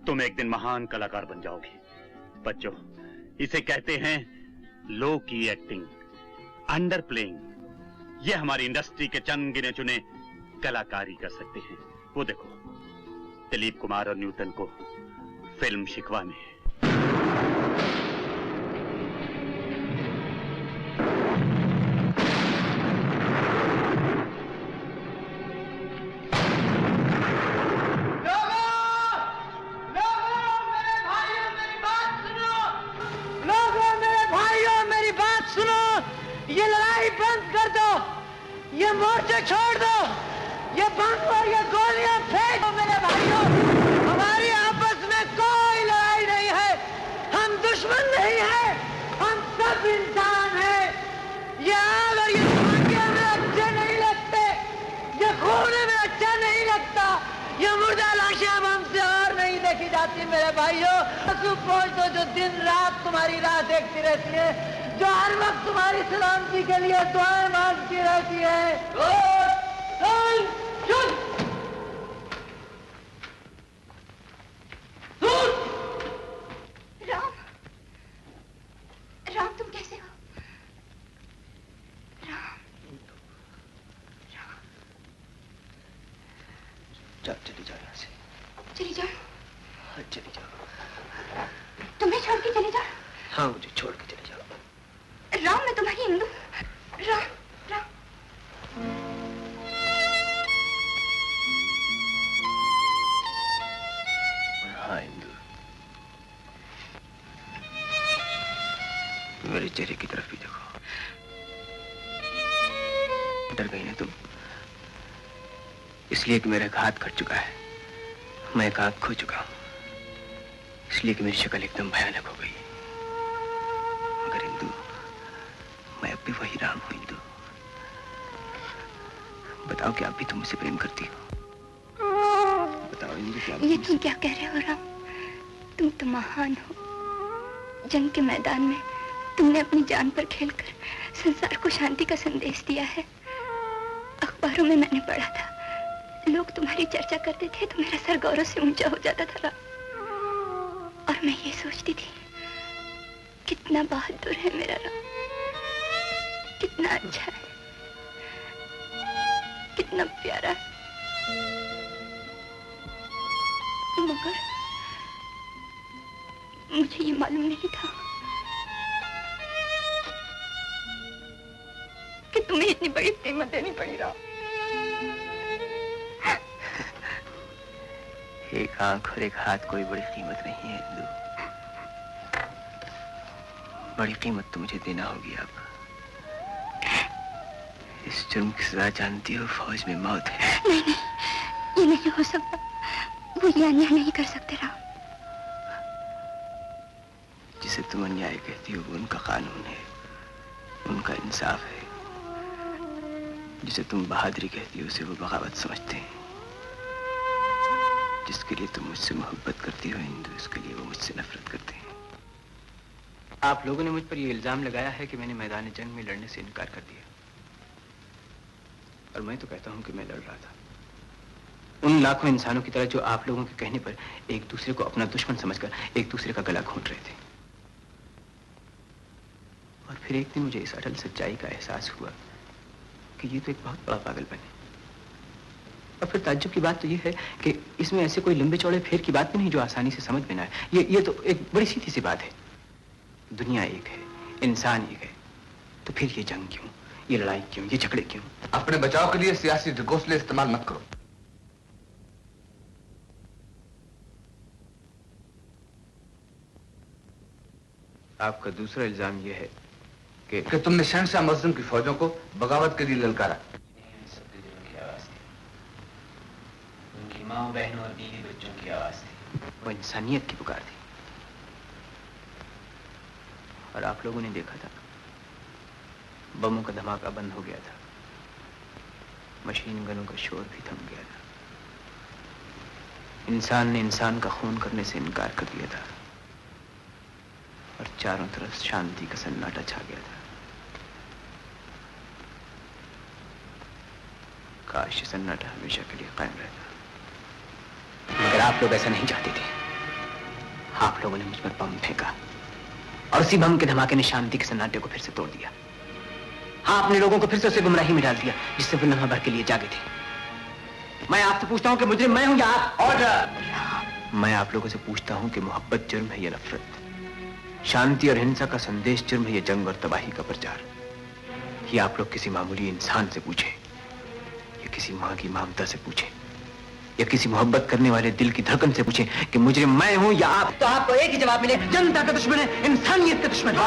तुम एक दिन महान कलाकार बन जाओगी। बच्चों, इसे कहते हैं लो की एक्टिंग, अंडर प्लेइंग। ये हमारी इंडस्ट्री के चंद गिने चुने कलाकार ही कर सकते हैं। वो देखो दिलीप कुमार और न्यूटन को फिल्म शिकवा में। ये लड़ाई बंद कर दो, ये मोर्चे छोड़ दो, ये बम और ये गोलियां फेंक दो मेरे भाइयों। हमारी आपस में कोई लड़ाई नहीं है, हम दुश्मन नहीं है, हम सब इंसान हैं। ये आग और ये धमाके में अच्छे नहीं लगते, ये खून में अच्छा नहीं लगता, ये मुर्दा लाशें अब हमसे और नहीं देखी जाती मेरे भाइयों। आंसू पोंछ दो जो दिन रात तुम्हारी राह देखती रहती है, जो हर वक्त तुम्हारी सलामती के लिए दुआएं मांगती रहती है। राम, राम तुम कैसे हो? राम, जाओ, चली जाओ यहाँ से। चली जाओ? चली जाओ। तुम्हें छोड़ के चली जाओ? हाँ, मुझे छोड़ के चली जाओ। राम, मैं तुम्हारी हिंदू। राम, राम। हाँ हिंदू। मेरे चेहरे की तरफ भी देखो। डर गई ना तुम? इसलिए कि मेरा घात घट चुका है, मैं एक आंख खो चुका हूं, इसलिए कि मेरी शक्ल एकदम भयानक हो गई। मगर हिंदू, मैं अब भी वही राम हूं। हिंदू, बताओ कि आप भी तुम मुझसे प्रेम करती हो? बताओ हिंदू, क्या ये तुम क्या कह रहे हो राम? तुम तो महान हो। जंग के मैदान में तुमने अपनी जान पर खेलकर संसार को शांति का संदेश दिया है। अखबारों में मैंने पढ़ा था, लोग तुम्हारी चर्चा करते थे तो मेरा सर गौरव से ऊंचा हो जाता था राम। और मैं ये सोचती थी, कितना बहादुर है मेरा राम, कितना अच्छा है, कितना प्यारा है। मगर मुझे ये मालूम नहीं था इतनी बड़ी कीमत देनी पड़ी राम। एक आंख और एक हाथ कोई बड़ी कीमत नहीं है इंदु। बड़ी कीमत तो मुझे देना होगी अब। इस जुर्म की सजा जानती हो, फौज में मौत है। नहीं नहीं, ये नहीं हो सकता। वो ये अन्याय नहीं कर सकते राम। जिसे तुम अन्याय कहती हो वो उनका कानून है, उनका इंसाफ है। जिसे तुम बहादुरी कहती हो उसे वो बगावत समझते हैं। जिसके लिए तुम मुझसे मोहब्बत करती हो इंदु, उसके लिए वो मुझसे नफरत करते हैं। आप लोगों ने मुझ पर यह इल्जाम लगाया है कि मैंने मैदान जंग में लड़ने से इनकार कर दिया, और मैं तो कहता हूं कि मैं लड़ रहा था। उन लाखों इंसानों की तरह जो आप लोगों के कहने पर एक दूसरे को अपना दुश्मन समझकर एक दूसरे का गला घोंट रहे थे। और फिर एक दिन मुझे इस अटल सच्चाई का एहसास हुआ कि ये तो एक बहुत बड़ा पागलपन है। और फिर ताज्जुब की बात तो ये है कि इसमें ऐसे कोई लंबे चौड़े फेर की बात भी नहीं जो आसानी से समझ में ना आए। ये तो एक बड़ी सीधी सी बात है। दुनिया एक है, इंसान एक है, तो फिर ये जंग क्यों, ये लड़ाई क्यों, ये झगड़े क्यों? अपने बचाव के लिए सियासी ढकोसले इस्तेमाल मत करो। आपका दूसरा इल्जाम यह है कि तुमने शहंशाह मज़लूम की फौजों को बगावत के लिए ललकारा। उनकी माँ बहनों और बीवी बच्चों की आवाज थी, वो इंसानियत की पुकार थी। और आप लोगों ने देखा था बमों का धमाका बंद हो गया था, मशीन गनों का शोर भी थम गया था। इंसान ने इंसान का खून करने से इनकार कर दिया था और चारों तरफ शांति का सन्नाटा छा गया था। काश सन्नाटा हमेशा के लिए कायम रहता, मगर आप लोग ऐसा नहीं चाहते थे। आप लोगों ने मुझ पर बम फेंका और उसी बम के धमाके ने शांति के सन्नाटे को फिर से तोड़ दिया। हाँ, अपने लोगों को फिर से उसे गुमराही में डाल दिया जिससे वो लम्हा भर के लिए जागे थे। मैं आपसे पूछता हूं कि मुजरिम मैं हूं या आप? ऑर्डर! मैं आप लोगों से पूछता हूं कि मोहब्बत जुर्म है या नफरत, शांति और हिंसा का संदेश जुर्म है या जंग और तबाही का प्रचार? ये आप लोग किसी मामूली इंसान से पूछें, या किसी मां की ममता से पूछें, या किसी मोहब्बत करने वाले दिल की धड़कन से पूछें कि मुजरिम मैं हूं या आप? तो आपको एक ही जवाब मिले, जनता का दुश्मन है, इंसानियत का दुश्मन है।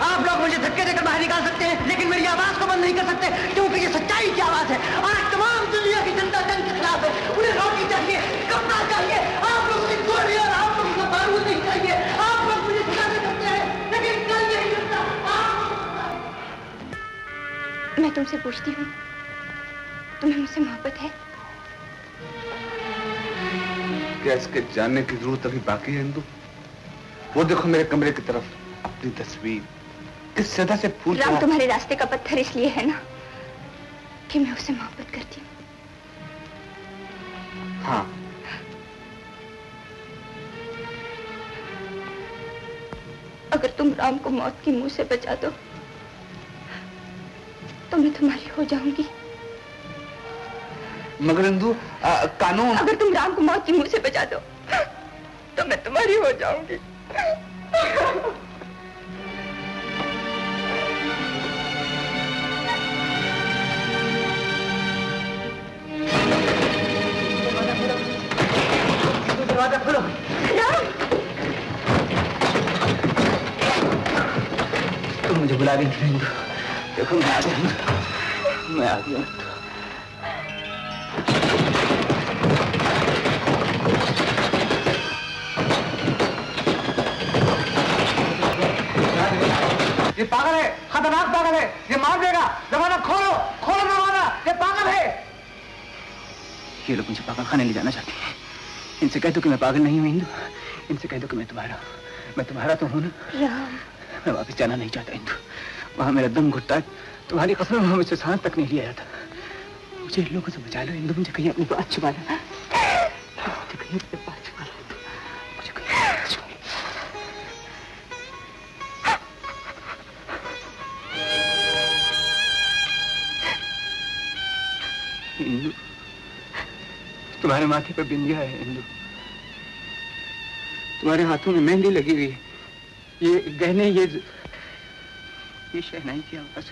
आप लोग मुझे धक्के देकर बाहर निकाल सकते हैं, लेकिन मेरी आवाज को बंद नहीं कर सकते, क्योंकि ये सच्चाई की आवाज है। आज तमाम दुनिया की जनता जंग के खिलाफ है। उन्हें रोटी चाहिए, कपड़ा चाहिए, आप लोग की गोली और आप लोग का बारूद नहीं चाहिए। आप लोग मुझे सजा दे सकते हैं, लेकिन कल नहीं सकता। मैं तुमसे पूछती हूँ, तुम्हें मुझसे मोहब्बत है? क्या इसके जानने की जरूरत अभी बाकी है इंदु? वो देखो मेरे कमरे की तरफ, अपनी तस्वीर किस सदा से फूल। राम तुम्हारे रास्ते का पत्थर इसलिए है ना कि मैं उससे मोहब्बत करती हूँ। हाँ, अगर तुम राम को मौत की मुंह से बचा दो तो मैं तुम्हारी हो जाऊंगी। मगर इंदु, कानून। अगर तुम राम को मौत की मुंह से बचा दो तो मैं तुम्हारी हो जाऊंगी। दरवाजा खोलो। तुम मुझे बुला रही थी इंदु? देखो मैं आ गया, मैं आ गया। ये पागल है, खतरनाक पागल है, ये मार देगा। दरवाजा खोलो, खोलो दरवाजा, ये पागल है। ये लोग मुझे पागल खाने ले जाना चाहते हैं। इनसे कह दो कि मैं पागल नहीं हूं इंदु, इनसे कह दो कि मैं तुम्हारा तो हूं ना। मैं वापस जाना नहीं चाहता इंदु, वहां मेरा दम घुटता है। तुम्हारी कसम में मुझसे सांस तक नहीं लिया जाता। मुझे इन लोगों से बचा लो इंदु, मुझे कहीं अपनी बात छुपा लो, मुझे कहीं अपनी बात छुपा लो, मुझे कहीं बात छुपा लो। इंदु, तुम्हारे माथे पर बिंदिया है इंदु, तुम्हारे हाथों में मेहंदी लगी हुई है, ये गहने, ये शहनाई की आवाज,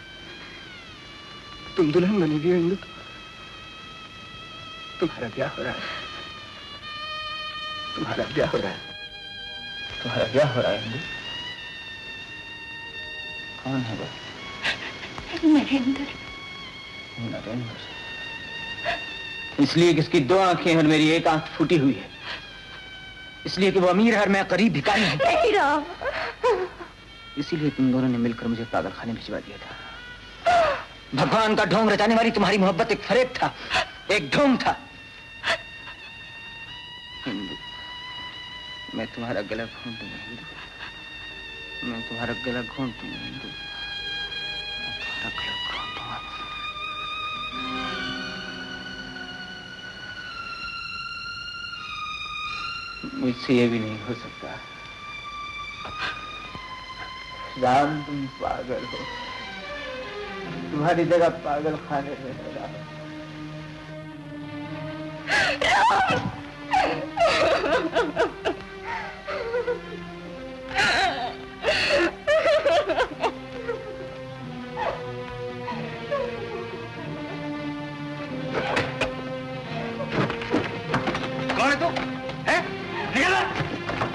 तुम दुल्हन बनेगी इंदु। तुम्हारा ब्याह हो रहा है, तुम्हारा ब्याह हो रहा है, तुम्हारा ब्याह हो रहा है इंदु। कौन है वो? नरेंद्र। नरेंद्र? इसलिए कि इसकी 2 आंखें हैं और मेरी एक आंख फूटी हुई है, इसलिए कि वो अमीर है और मैं गरीब भिखारी हूं। नहीं राम। इसीलिए तुम दोनों ने मिलकर मुझे पागलखाने भिजवा दिया था। भगवान का ढोंग रचाने वाली तुम्हारी मोहब्बत एक फरेब था, एक ढोंग था। हिंदू, मैं तुम्हारा गला घोंट दूंगा हिंदू, मैं तुम्हारा गला घोंट दूंगा हिंदू, मैं तुम्हारा गला घोंट दूंगा। मुझसे ये भी नहीं हो सकता। राम, तुम पागल हो, तुम्हारी जगह पागल खाने में है राम। कौन है तू? है? निकल!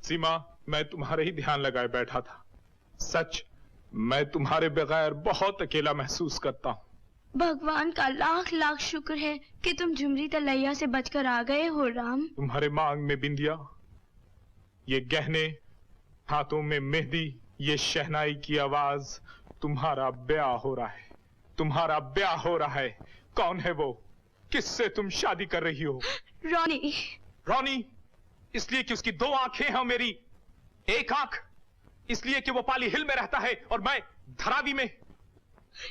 सीमा, मैं तुम्हारे ही ध्यान लगाए बैठा था। सच, मैं तुम्हारे बगैर बहुत अकेला महसूस करता हूँ। भगवान का लाख लाख शुक्र है कि तुम झुमरी तलैया से बचकर आ गए हो राम। तुम्हारे मांग में बिंदिया, ये गहने, हाथों में मेहंदी, ये शहनाई की आवाज, तुम्हारा ब्याह हो रहा है, तुम्हारा ब्याह हो रहा है। कौन है वो? किससे तुम शादी कर रही हो? रोनी। रोनी? इसलिए कि उसकी 2 आंखें हैं, मेरी एक आंख, इसलिए कि वो पाली हिल में रहता है और मैं धरावी में।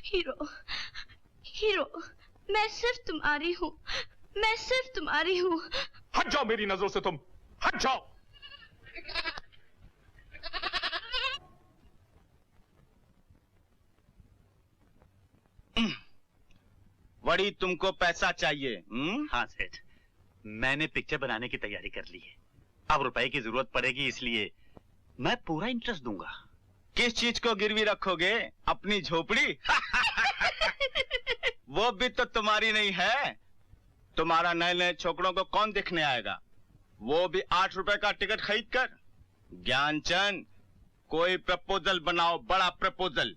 हीरो, हीरो, मैं सिर्फ तुम्हारी हूँ, मैं सिर्फ तुम्हारी हूँ। हट जाओ मेरी नजरों से, तुम हट जाओ। बड़ी तुमको पैसा चाहिए? हाँ सेठ, मैंने पिक्चर बनाने की तैयारी कर ली है। अब रुपए की जरूरत पड़ेगी, इसलिए मैं पूरा इंटरेस्ट दूंगा। किस चीज को गिरवी रखोगे? अपनी झोपड़ी? वो भी तो तुम्हारी नहीं है। तुम्हारा नए नए छोकरों को कौन देखने आएगा? वो भी 8 रुपए का टिकट खरीद कर। ज्ञानचंद, कोई प्रपोजल बनाओ, बड़ा प्रपोजल।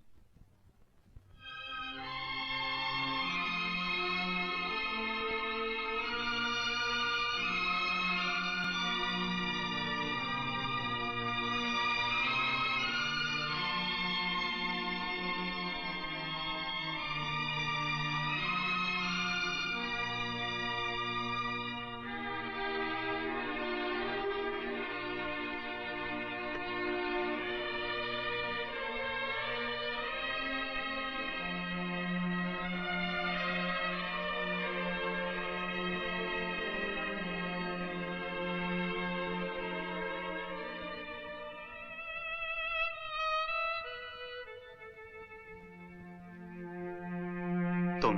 तुम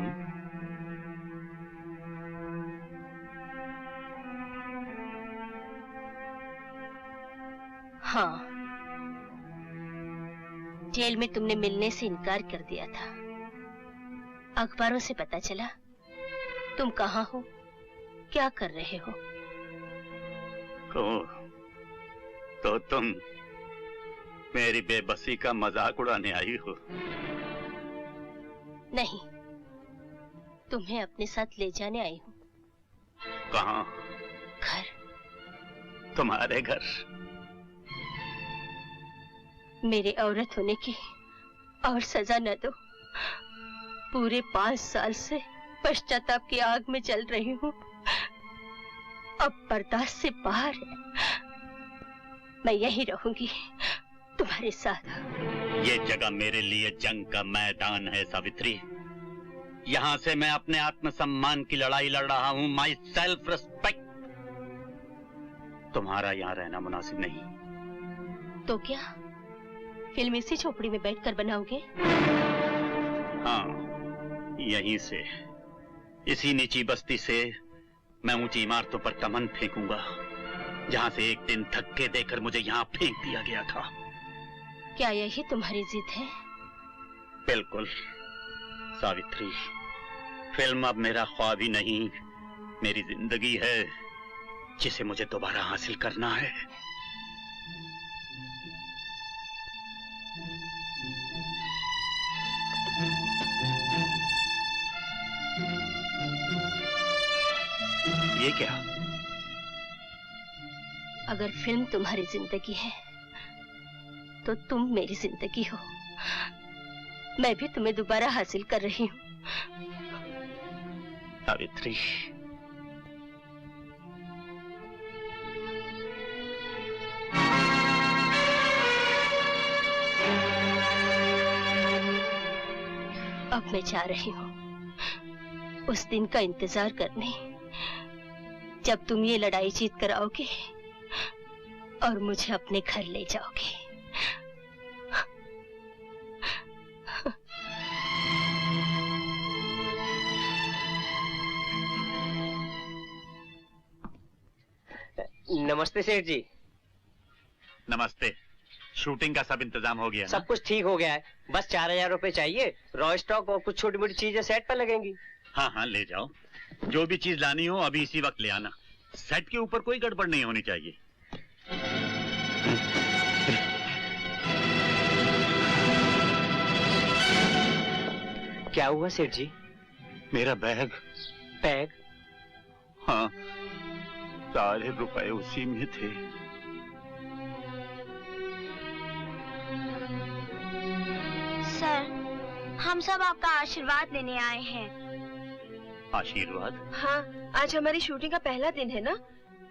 हाँ, जेल में तुमने मिलने से इनकार कर दिया था। अखबारों से पता चला तुम कहाँ हो, क्या कर रहे हो। तो तुम मेरी बेबसी का मजाक उड़ाने आई हो? नहीं, तुम्हें अपने साथ ले जाने आई हूँ। कहाँ? घर। तुम्हारे घर? मेरे औरत होने की और सजा न दो। पूरे 5 साल से पश्चाताप की आग में जल रही हूँ। अब बर्दाश्त से बाहर है। मैं यही रहूंगी तुम्हारे साथ। ये जगह मेरे लिए जंग का मैदान है सावित्री। यहाँ से मैं अपने आत्मसम्मान की लड़ाई लड़ रहा हूँ, माई सेल्फ रिस्पेक्ट। तुम्हारा यहाँ रहना मुनासिब नहीं। तो क्या फिल्म इसी झोपड़ी में बैठकर बनाओगे? हाँ, यहीं से, इसी नीची बस्ती से मैं ऊंची इमारतों पर कमन फेंकूंगा, जहाँ से एक दिन धक्के देकर मुझे यहाँ फेंक दिया गया था। क्या यही तुम्हारी जिद है? बिल्कुल सावित्री, फिल्म अब मेरा ख्वाब ही नहीं, मेरी जिंदगी है, जिसे मुझे दोबारा हासिल करना है। ये क्या? अगर फिल्म तुम्हारी जिंदगी है तो तुम मेरी जिंदगी हो। मैं भी तुम्हें दोबारा हासिल कर रही हूँ। सावित्री, अब मैं जा रही हूँ उस दिन का इंतजार करने, जब तुम ये लड़ाई जीत कर आओगे और मुझे अपने घर ले जाओगे। नमस्ते सेठ जी। नमस्ते। शूटिंग का सब इंतजाम हो गया ना? सब कुछ ठीक हो गया है, बस 4000 रुपए चाहिए। रॉय स्टॉक और कुछ छोटी मोटी चीजें सेट पर लगेंगी। हाँ हाँ, ले जाओ। जो भी चीज लानी हो अभी इसी वक्त ले आना। सेट के ऊपर कोई गड़बड़ नहीं होनी चाहिए। क्या हुआ सेठ जी? मेरा बैग। बैग? हाँ, सारे रुपए उसी में थे। सर, हम सब आपका आशीर्वाद लेने आए हैं। आशीर्वाद? हाँ, आज हमारी शूटिंग का पहला दिन है ना,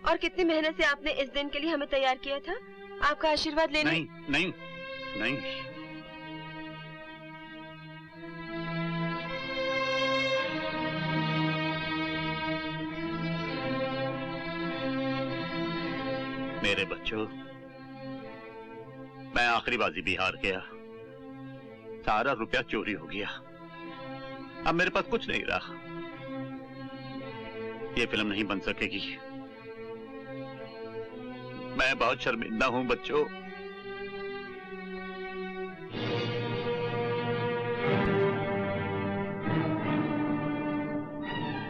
और कितनी मेहनत से आपने इस दिन के लिए हमें तैयार किया था। आपका आशीर्वाद लेने। नहीं नहीं नहीं। मेरे बच्चों, मैं आखिरी बाजी भी हार गया। सारा रुपया चोरी हो गया। अब मेरे पास कुछ नहीं रहा। ये फिल्म नहीं बन सकेगी। मैं बहुत शर्मिंदा हूं बच्चों।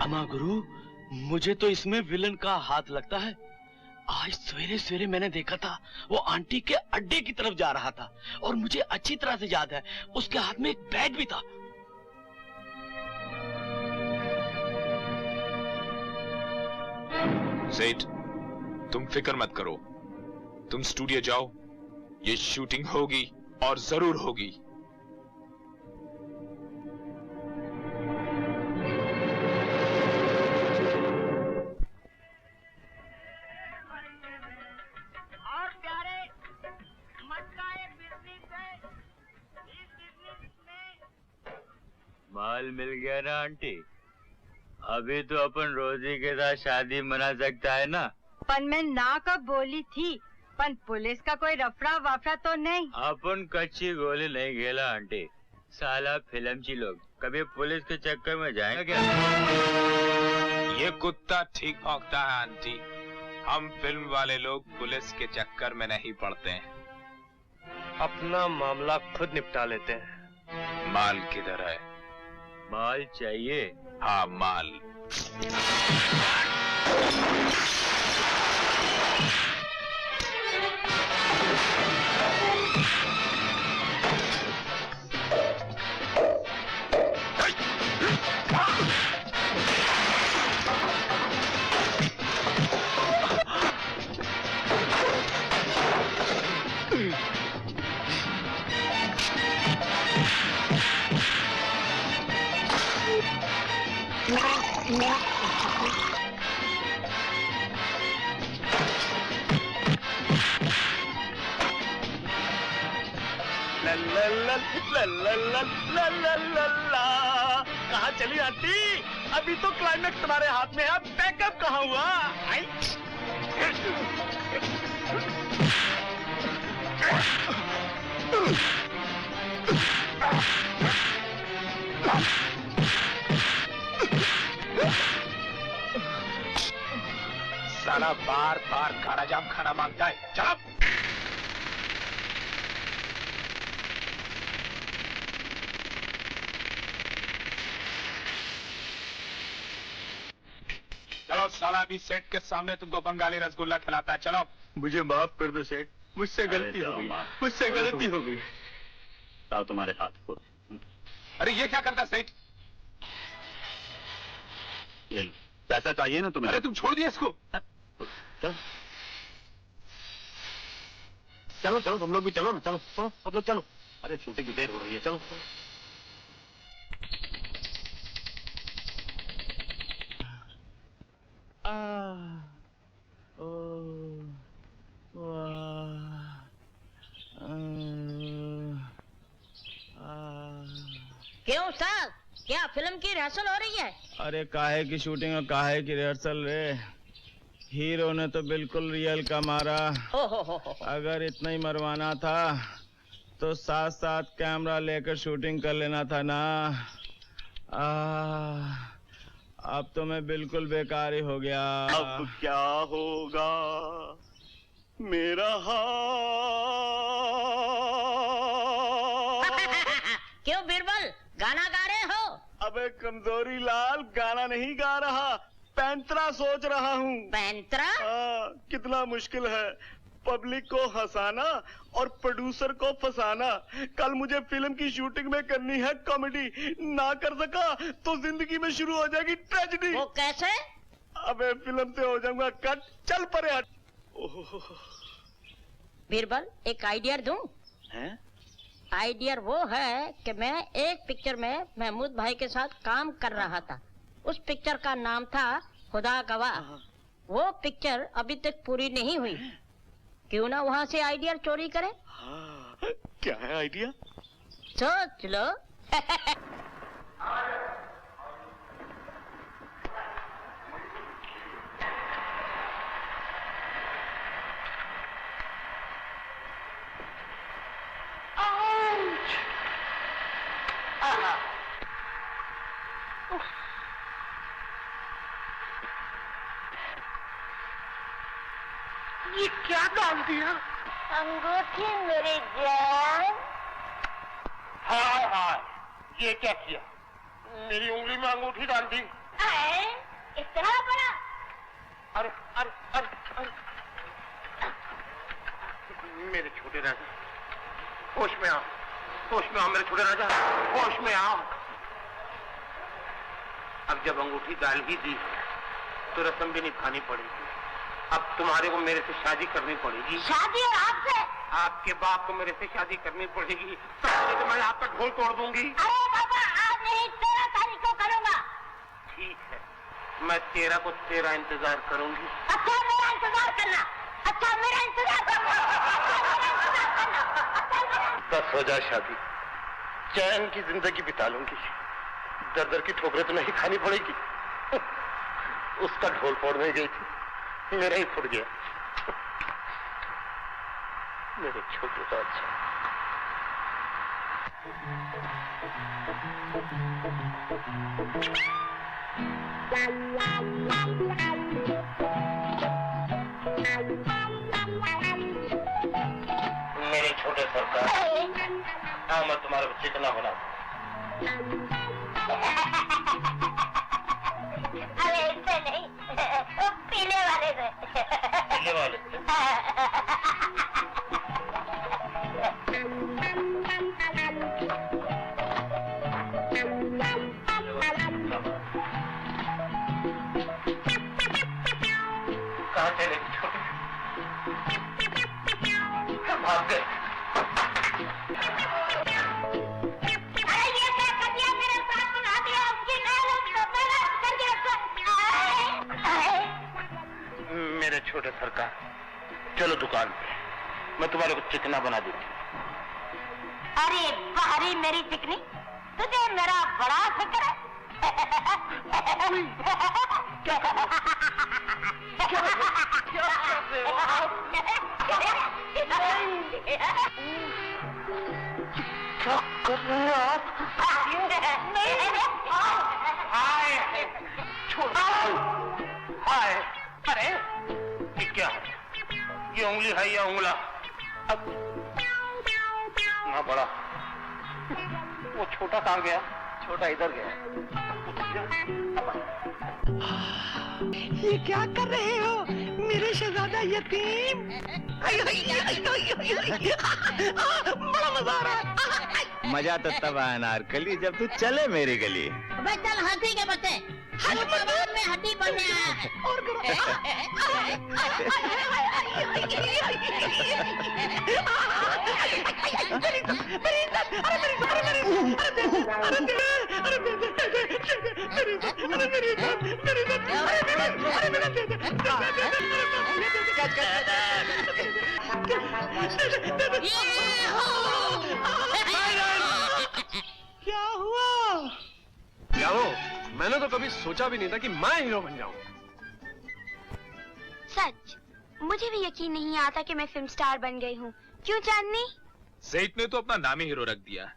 अमा गुरु, मुझे तो इसमें विलन का हाथ लगता है। आज सवेरे सवेरे मैंने देखा था, वो आंटी के अड्डे की तरफ जा रहा था और मुझे अच्छी तरह से याद है उसके हाथ में एक बैग भी था। सेठ, तुम फिक्र मत करो, तुम स्टूडियो जाओ, ये शूटिंग होगी और जरूर होगी। माल मिल गया ना आंटी? अभी तो अपन रोजी के साथ शादी मना सकता है ना? पन मैं ना कब बोली थी, पन पुलिस का कोई रफड़ा वाफड़ा तो नहीं। अपन कच्ची गोली नहीं खेला आंटी। साला फिल्मची लोग कभी पुलिस के चक्कर में जाएंगे क्या? ये कुत्ता ठीक भौंकता है आंटी। हम फिल्म वाले लोग पुलिस के चक्कर में नहीं पड़ते हैं। अपना मामला खुद निपटा लेते हैं। माल किधर है? माल चाहिए? हाँ, माल। कहाँ चली आंटी? अभी तो क्लाइमेक्स तुम्हारे हाथ में है, बैकअप कहाँ हुआ? साला बार बार खाना जाम खाना मांगता है। चलो। चलो साला भी सेठ के सामने तुमको बंगाली रसगुल्ला खिलाता है। चलो। मुझे माफ कर दो सेठ, मुझसे गलती हो गई, मुझसे गलती हो गई। लाओ तुम्हारे हाथ को। अरे ये क्या करता सेठ? ये लो, पैसा चाहिए ना तुम्हें? अरे तुम छोड़ दिया इसको। चलो चलो चलो, तुम लोग भी चलो ना, चलो चलो सब लोग चलो। अरे शूटिंग की देर हो रही है, चलो। क्यों साहब, क्या फिल्म की रिहर्सल हो रही है? अरे काहे की शूटिंग और काहे की रिहर्सल रे? हीरो ने तो बिल्कुल रियल का मारा। हो। अगर इतना ही मरवाना था तो साथ साथ कैमरा लेकर शूटिंग कर लेना था ना। अब तो मैं बिल्कुल बेकार ही हो गया। अब क्या होगा मेरा क्यों बीरबल, गाना गा रहे हो? अबे कमजोरी लाल, गाना नहीं गा रहा, पैंतरा सोच रहा हूँ। पैंतरा? कितना मुश्किल है पब्लिक को हंसाना और प्रोड्यूसर को फंसाना। कल मुझे फिल्म की शूटिंग में करनी है कॉमेडी, ना कर सका तो जिंदगी में शुरू हो जाएगी ट्रेजेडी। वो कैसे? अबे फिल्म से हो जाऊंगा कट, चल परे हट। बीरबल, एक आइडिया दूं? आइडिया वो है कि मैं एक पिक्चर में महमूद भाई के साथ काम कर रहा था। उस पिक्चर का नाम था खुदा गवाह। वो पिक्चर अभी तक पूरी नहीं हुई, क्यों ना वहाँ से आइडिया चोरी करें? क्या है आइडिया? सोच लो। ये क्या डाल दिया? अंगूठी मेरी जान। हाय हाय, ये क्या किया? मेरी उंगली में अंगूठी डाल दी। इतना बड़ा? अरे अरे अरे अरे, मेरे छोटे राजा, होश में आओ, होश में आओ मेरे छोटे राजा, होश में आओ। अब जब अंगूठी डाल ही दी तो रस्म भी निभानी पड़ेगी। अब तुम्हारे को मेरे से शादी करनी पड़ेगी। शादी? और आपसे? आपके बाप को मेरे से शादी करनी पड़ेगी, तो मैं आपका ढोल तोड़ दूंगी। अरे बाबा, आज नहीं 13 तारीख को करूंगा। ठीक है, मैं 13 को तेरा इंतजार करूंगी। अच्छा मेरा इंतजार करना, अच्छा मेरा इंतजार करना। 10 हो जाए शादी, चैन की जिंदगी बिता लूंगी, दर दर की ठोकरें तो नहीं खानी पड़ेगी। उसका ढोल फोड़ने गई थी, मेरा ही फुट गया। मेरे छोटे राजा। मेरे छोटे सरकार, हाँ मैं तुम्हारे को चिकना बना दूं। अरे इससे नहीं, पीने वाले से। पीने वाले से? कहाँ चले छोटे? भाग गए। अरे ये क्या कर दिया? मेरे साथ सुना दिया, उसकी मेरे छोटे सरकार, चलो दुकान पे, मैं तुम्हारे को चिकना बना दूंगी। अरे बाहरी मेरी चिकनी, तुझे मेरा बड़ा फिक्र है। क्या कर रहे हैं आप? हाय, अरे ये क्या है? ये उंगली है या उंगला? अब ना बड़ा, वो छोटा कहाँ गया? छोटा इधर गया। ये क्या कर रहे हो मेरे शहजादा यतीम? बड़ा मजा आ रहा है। मजा तो तब आया नारकली जब तू चले मेरी गली। अबे चल हाथी के बच्चे, हैदराबाद में हड्डी बनने आया है। और क्या हुआ? जानो, मैंने तो कभी सोचा भी नहीं था कि मैं हीरो बन जाऊं। सच, मुझे भी यकीन नहीं आता कि मैं फिल्म स्टार बन गई हूँ। क्यों चांदनी? सेठ ने तो अपना नाम ही हीरो रख दिया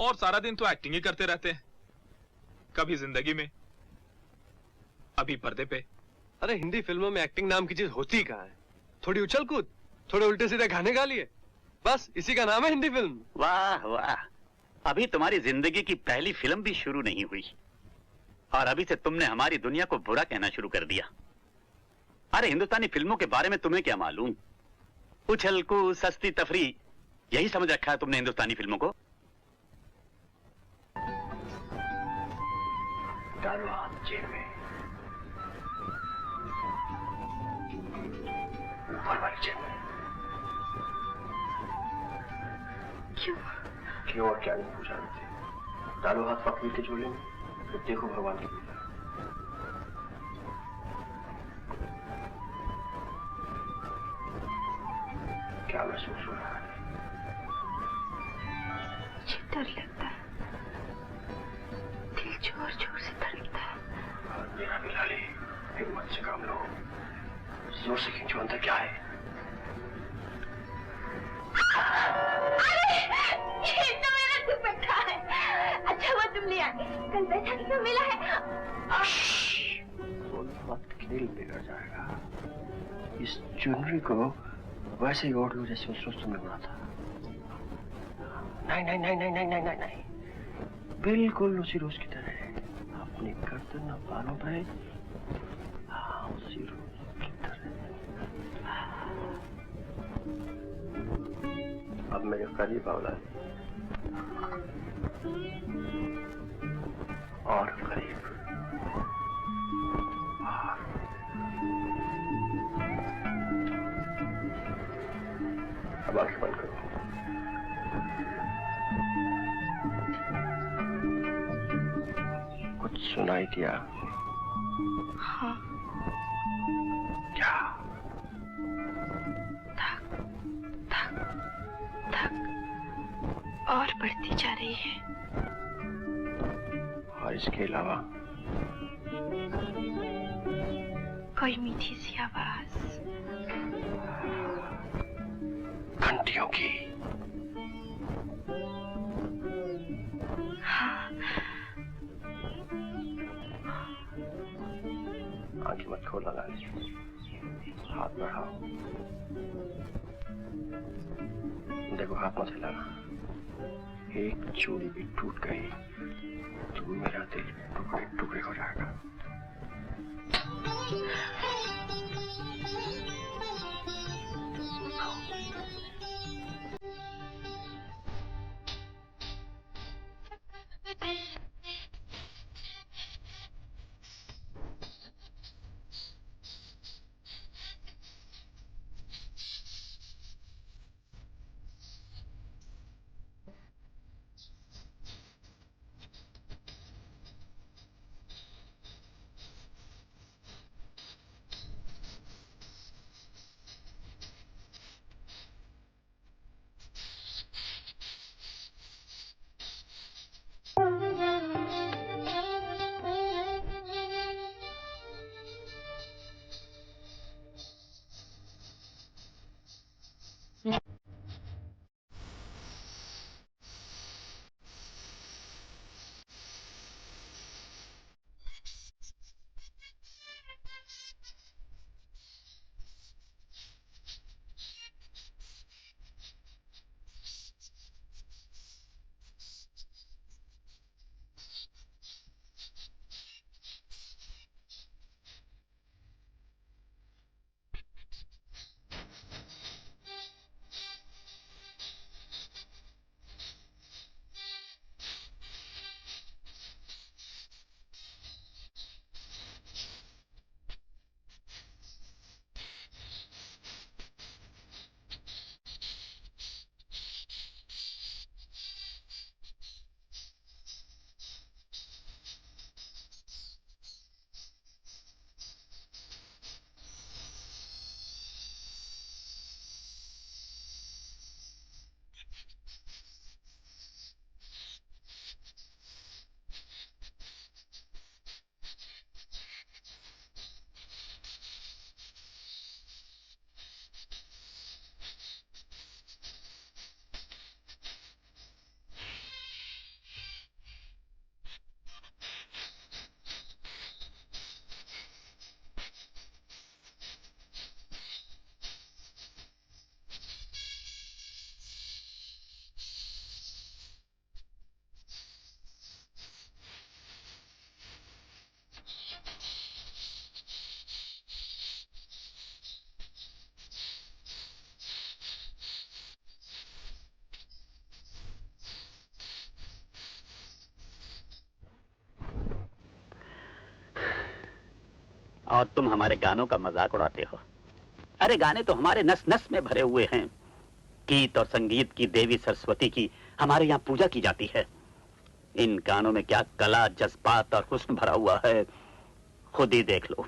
और सारा दिन तो एक्टिंग ही करते रहते हैं, कभी जिंदगी में, अभी पर्दे पे। अरे हिंदी फिल्मों में एक्टिंग नाम की चीज होती कहाँ है? थोड़ी उछल कूद, थोड़े उल्टे सीधे गाने गा लिए, बस इसी का नाम है हिंदी फिल्म। वाह वाह, अभी तुम्हारी जिंदगी की पहली फिल्म भी शुरू नहीं हुई और अभी से तुमने हमारी दुनिया को बुरा कहना शुरू कर दिया। अरे हिंदुस्तानी फिल्मों के बारे में तुम्हें क्या मालूम? उछल कूद, सस्ती तफरी, यही समझ रखा है तुमने हिंदुस्तानी फिल्मों को। डालो हाथ जेब में, ऊपर वाली जेब में। क्यों? क्यों और क्या नहीं पूछा मुझे। डालो हाथ फकीर के झोले में, फिर देखो भगवान की पूजा। क्या महसूस हो रहा है? मुझे डर लगता है, दिल जोर जोर से धड़कता है। मेरा भी लाली, हिम्मत से काम लो, जोर से खींचो, अंदर क्या है? अरे ये तो मेरा दुपट्टा है। अच्छा हुआ तुम ले आए, कल बैठक क्यों मिला है? मत खेल बिगड़ जाएगा। इस चुनरी को वैसे ही ओढ़ लो जैसे उस रोज तुमने ओढ़ा था। नहीं नहीं नहीं नहीं नहीं नहीं नहीं नहीं, बिल्कुल उसी रोज की तरह, अपनी गर्दन और बालों पे, हाँ उसी रोज की तरह। अब मेरे करीब आओ लाली, और करीब। अब आंखें बंद करो। कुछ सुनाई दिया? हाँ। क्या? थक थक थक और बढ़ती जा रही है। और इसके अलावा? कोई मीठी सी आवाज, घंटियों की। हाँ। आंखें मत खोलना लाली, हाथ बढ़ाओ। देखो हाथ मत हिलाना। एक चूड़ी भी टूट गई तो मेरा दिल टुकड़े टुकड़े हो जाएगा। और तुम हमारे गानों का मजाक उड़ाते हो। अरे गाने तो हमारे नस नस में भरे हुए हैं। गीत और संगीत की देवी सरस्वती की हमारे यहाँ पूजा की जाती है। इन गानों में क्या कला, जज्बात और हुस्न भरा हुआ है, खुद ही देख लो।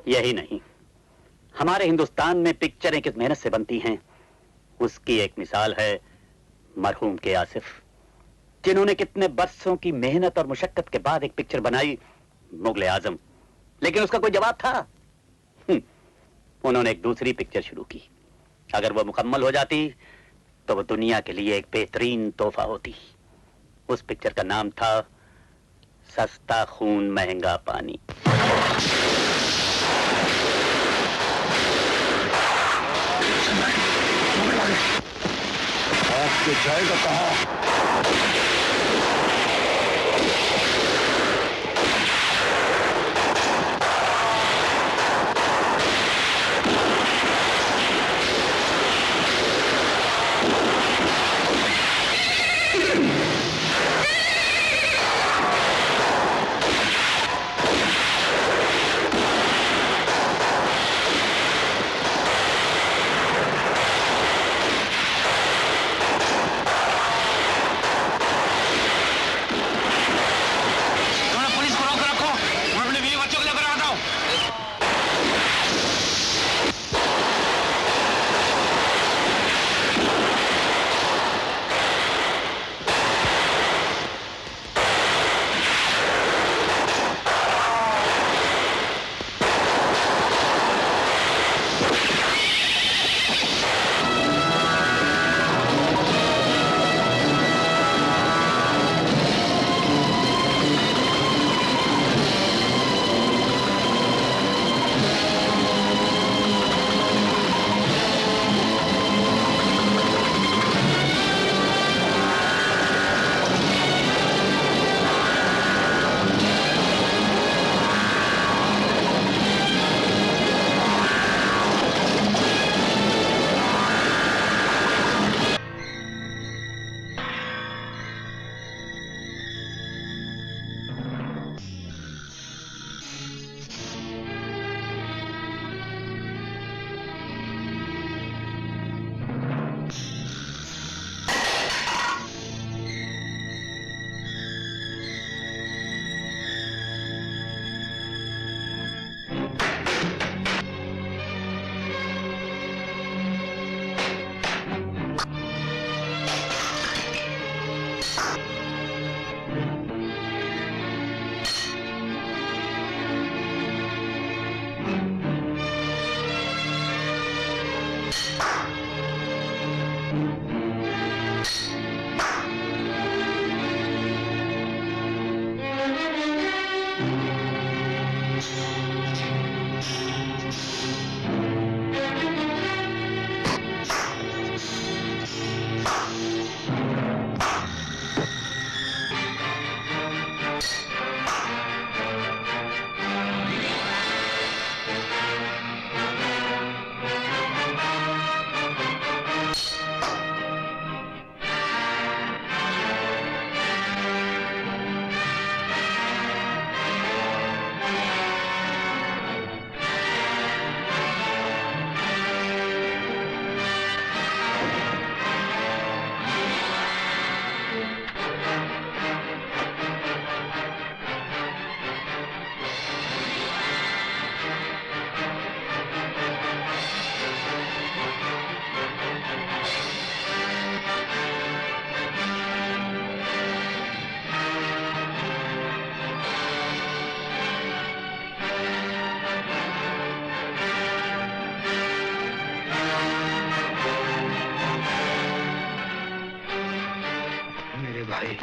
यही नहीं, हमारे हिंदुस्तान में पिक्चरें किस मेहनत से बनती हैं, उसकी एक मिसाल है मरहूम के आसिफ, जिन्होंने कितने बरसों की मेहनत और मुशक्कत के बाद एक पिक्चर बनाई, मुगले आजम। लेकिन उसका कोई जवाब था? उन्होंने एक दूसरी पिक्चर शुरू की। अगर वो मुकम्मल हो जाती तो वो दुनिया के लिए एक बेहतरीन तोहफा होती। उस पिक्चर का नाम था सस्ता खून महंगा पानी। आपके जाएगा कहाँ?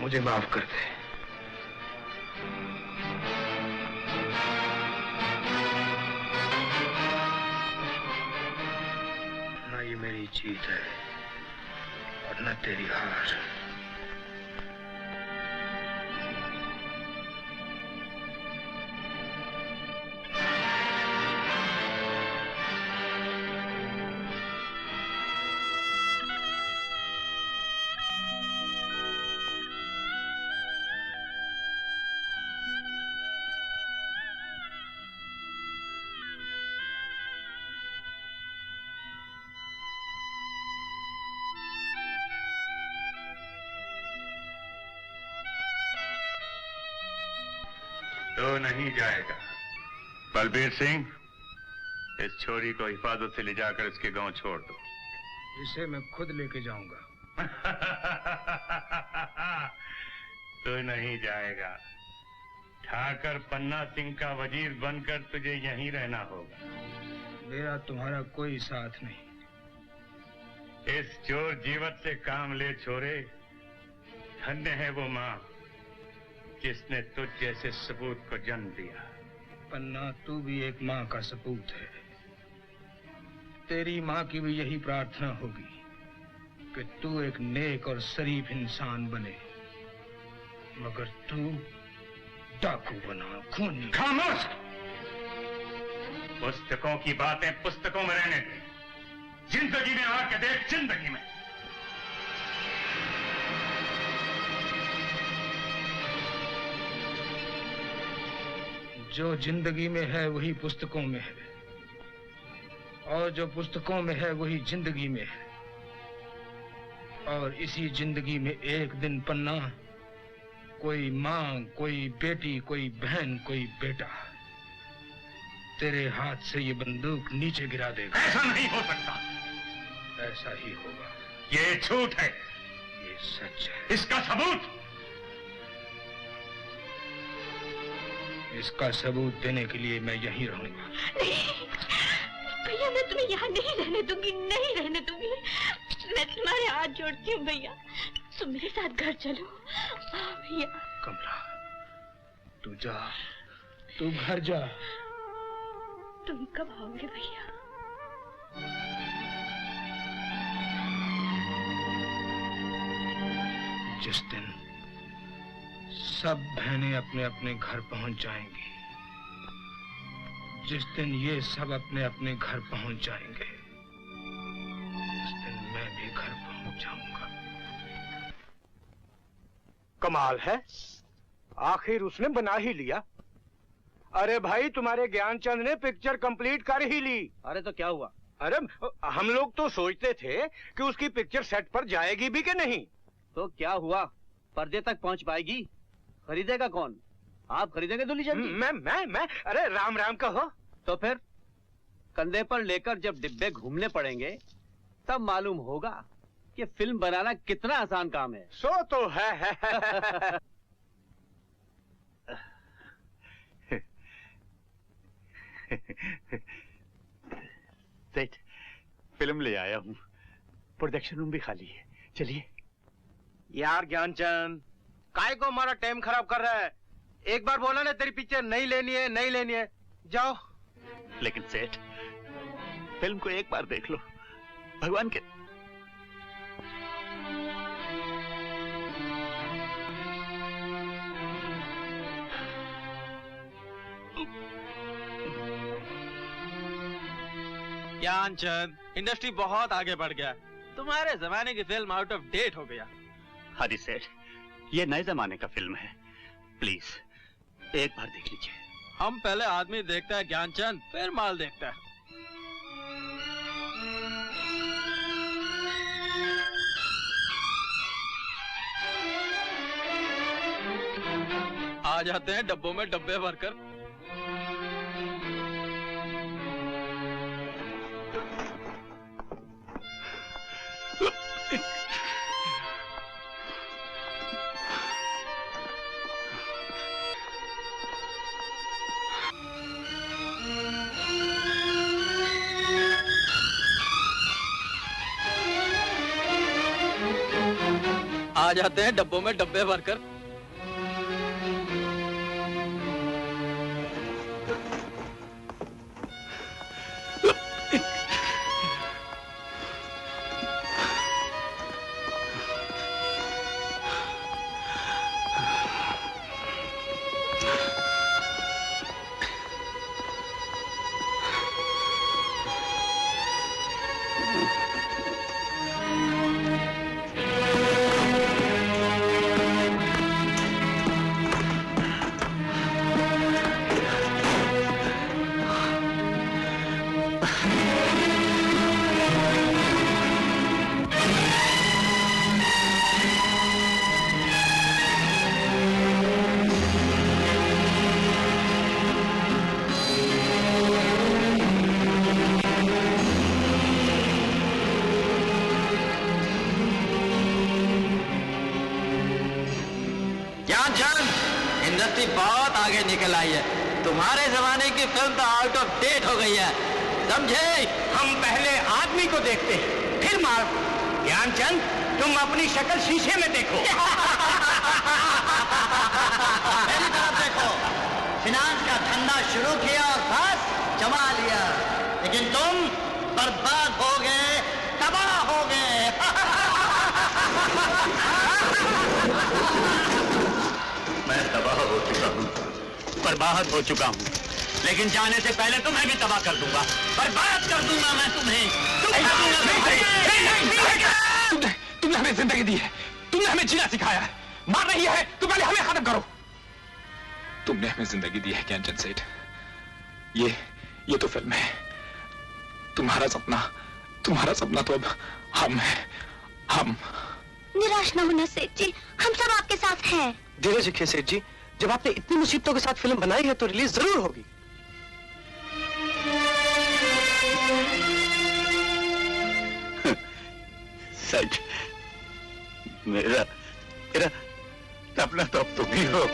मुझे माफ कर दे। ना ये मेरी जीत है और न तेरी हार। तो नहीं जाएगा। बलबीर सिंह, इस छोरी को हिफाजत से ले जाकर इसके गांव छोड़ दो। इसे मैं खुद लेके जाऊंगा। तू नहीं जाएगा। ठाकर पन्ना सिंह का वजीर बनकर तुझे यहीं रहना होगा। मेरा तुम्हारा कोई साथ नहीं। इस चोर जीवत से काम ले छोरे। धन्य है वो माँ जिसने तुझ जैसे सपूत को जन्म दिया। पन्ना, तू भी एक माँ का सपूत है। तेरी माँ की भी यही प्रार्थना होगी कि तू एक नेक और शरीफ इंसान बने, मगर तू डाकू बना, खूनी। खामोश! पुस्तकों की बातें पुस्तकों में रहने दे। जिंदगी में आके देख, जिंदगी में। जो जिंदगी में है वही पुस्तकों में है, और जो पुस्तकों में है वही जिंदगी में है। और इसी जिंदगी में एक दिन पन्ना, कोई माँ, कोई बेटी, कोई बहन, कोई बेटा तेरे हाथ से ये बंदूक नीचे गिरा देगा। ऐसा नहीं हो सकता। ऐसा ही होगा। ये झूठ है। ये सच है। इसका सबूत? इसका सबूत देने के लिए मैं यहीं रहूंगा। भैया, मैं तुम्हें यहाँ नहीं रहने दूंगी, नहीं रहने दूंगी। मैं तुम्हारे हाथ जोड़ती हूँ भैया, तुम मेरे साथ घर चलो। भैया। कमला, तू जा, तू घर जा। तुम कब आओगे भैया? जिस दिन सब बहनें अपने अपने घर पहुंच जाएंगी, जिस दिन ये सब अपने अपने घर पहुंच जाएंगे, उस दिन मैं भी घर पहुंच जाऊंगा। कमाल है, आखिर उसने बना ही लिया। अरे भाई, तुम्हारे ज्ञानचंद ने पिक्चर कंप्लीट कर ही ली। अरे तो क्या हुआ? अरे हम लोग तो सोचते थे कि उसकी पिक्चर सेट पर जाएगी भी कि नहीं। तो क्या हुआ? पर्दे तक पहुंच पाएगी? खरीदेगा कौन? आप खरीदेंगे दूल्ही जी? मैं अरे राम राम कहो। तो फिर कंधे पर लेकर जब डिब्बे घूमने पड़ेंगे तब मालूम होगा कि फिल्म बनाना कितना आसान काम है। सो तो है। सेठ, फिल्म ले आया हूँ। प्रोडक्शन रूम भी खाली है, चलिए। यार ज्ञानचंद, काय को हमारा टाइम खराब कर रहा है? एक बार बोला ना तेरी पिक्चर नहीं लेनी है, नहीं लेनी है, जाओ। लेकिन सेठ, फिल्म को एक बार देख लो, भगवान के। ज्ञानचंद, इंडस्ट्री बहुत आगे बढ़ गया। तुम्हारे जमाने की फिल्म आउट ऑफ डेट हो गया। हरी सेठ, ये नए जमाने का फिल्म है, प्लीज एक बार देख लीजिए। हम पहले आदमी देखता है ज्ञानचंद, फिर माल देखता है। आ जाते हैं डब्बों में डब्बे भरकर। आ जाते हैं डब्बों में डब्बे भरकर। बहुत आगे निकल आई है। तुम्हारे जमाने की फिल्म तो आउट ऑफ डेट हो गई है, समझे? हम पहले आदमी को देखते हैं, फिर माल को। ज्ञानचंद, तुम अपनी शक्ल शीशे में देखो। मेरी तरफ देखो। फिनांस का धंधा शुरू किया और बस जमा लिया, लेकिन तुम बर्बाद हो गए, तबाह हो गए। मैं तबाह हो चुका हूँ, बर्बाद हो चुका हूँ, लेकिन जाने से पहले तुम्हें भी तबाह कर दूंगा, बर्बाद कर दूंगा मैं तुम्हें। तुमने हमें जिंदगी दी है, तुमने हमें जीना सिखाया है, मारना ही है तो पहले हमें खत्म करो। तुमने हमें जिंदगी दी है ज्ञानचंद सेठ, ये तो फिल्म है। तुम्हारा सपना तो अब हम हैं, हम। निराश न होना सेठ जी, हम सब आपके साथ हैं। धीरज रखिए सेठ जी, जब आपने इतनी मुसीबतों के साथ फिल्म बनाई है तो रिलीज जरूर होगी। सच, मेरा सपना तो अब तुम ही हो।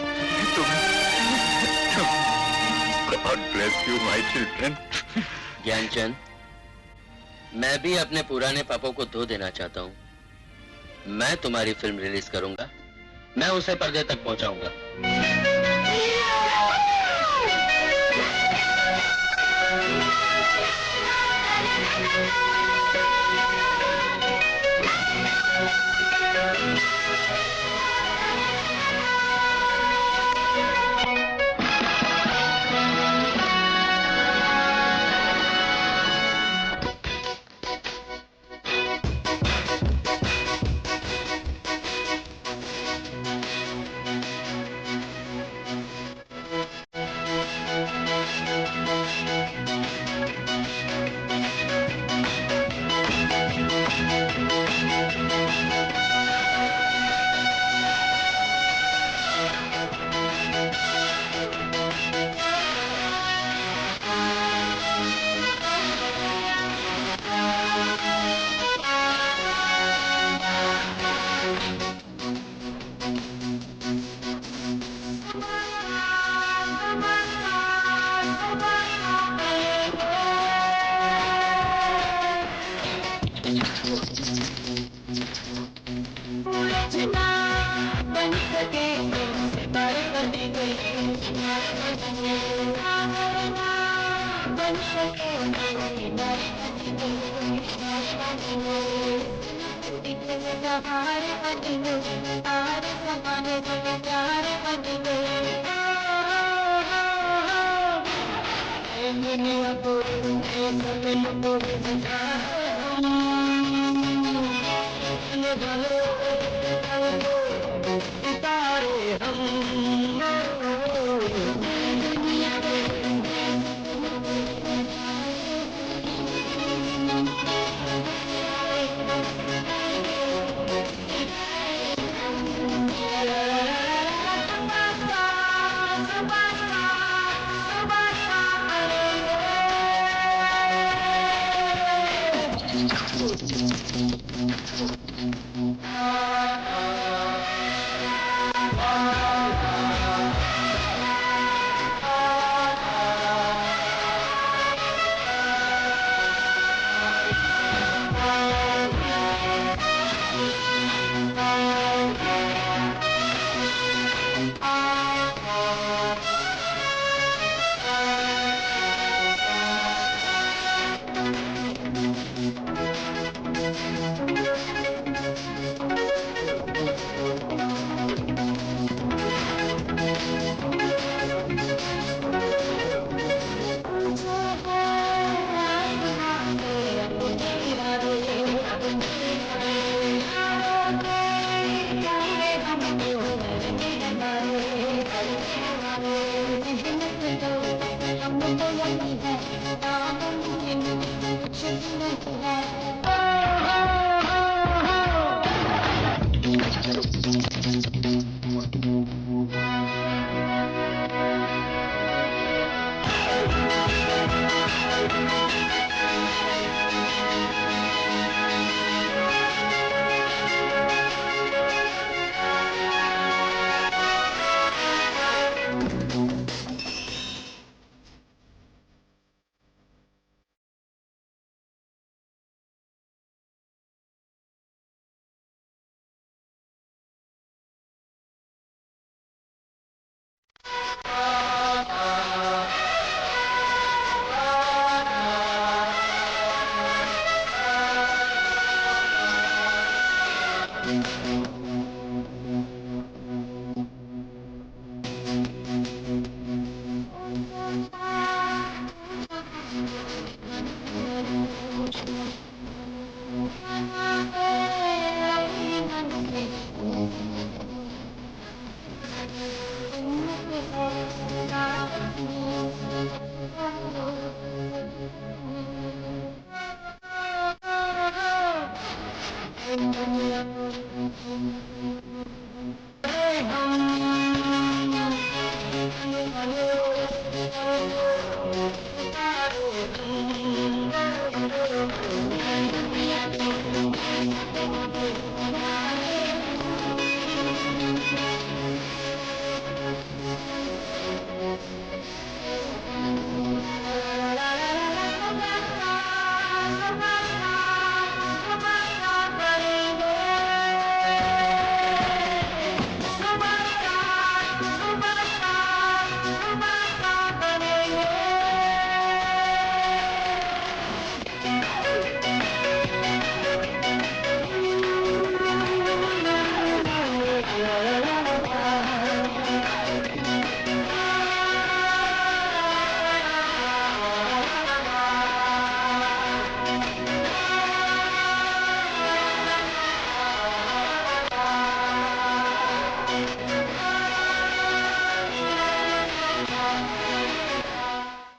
God bless you, my children. Gyanchand, मैं भी अपने पुराने पापों को धो देना चाहता हूँ। मैं तुम्हारी फिल्म रिलीज करूंगा, मैं उसे पर्दे तक पहुंचाऊंगा। Thank you.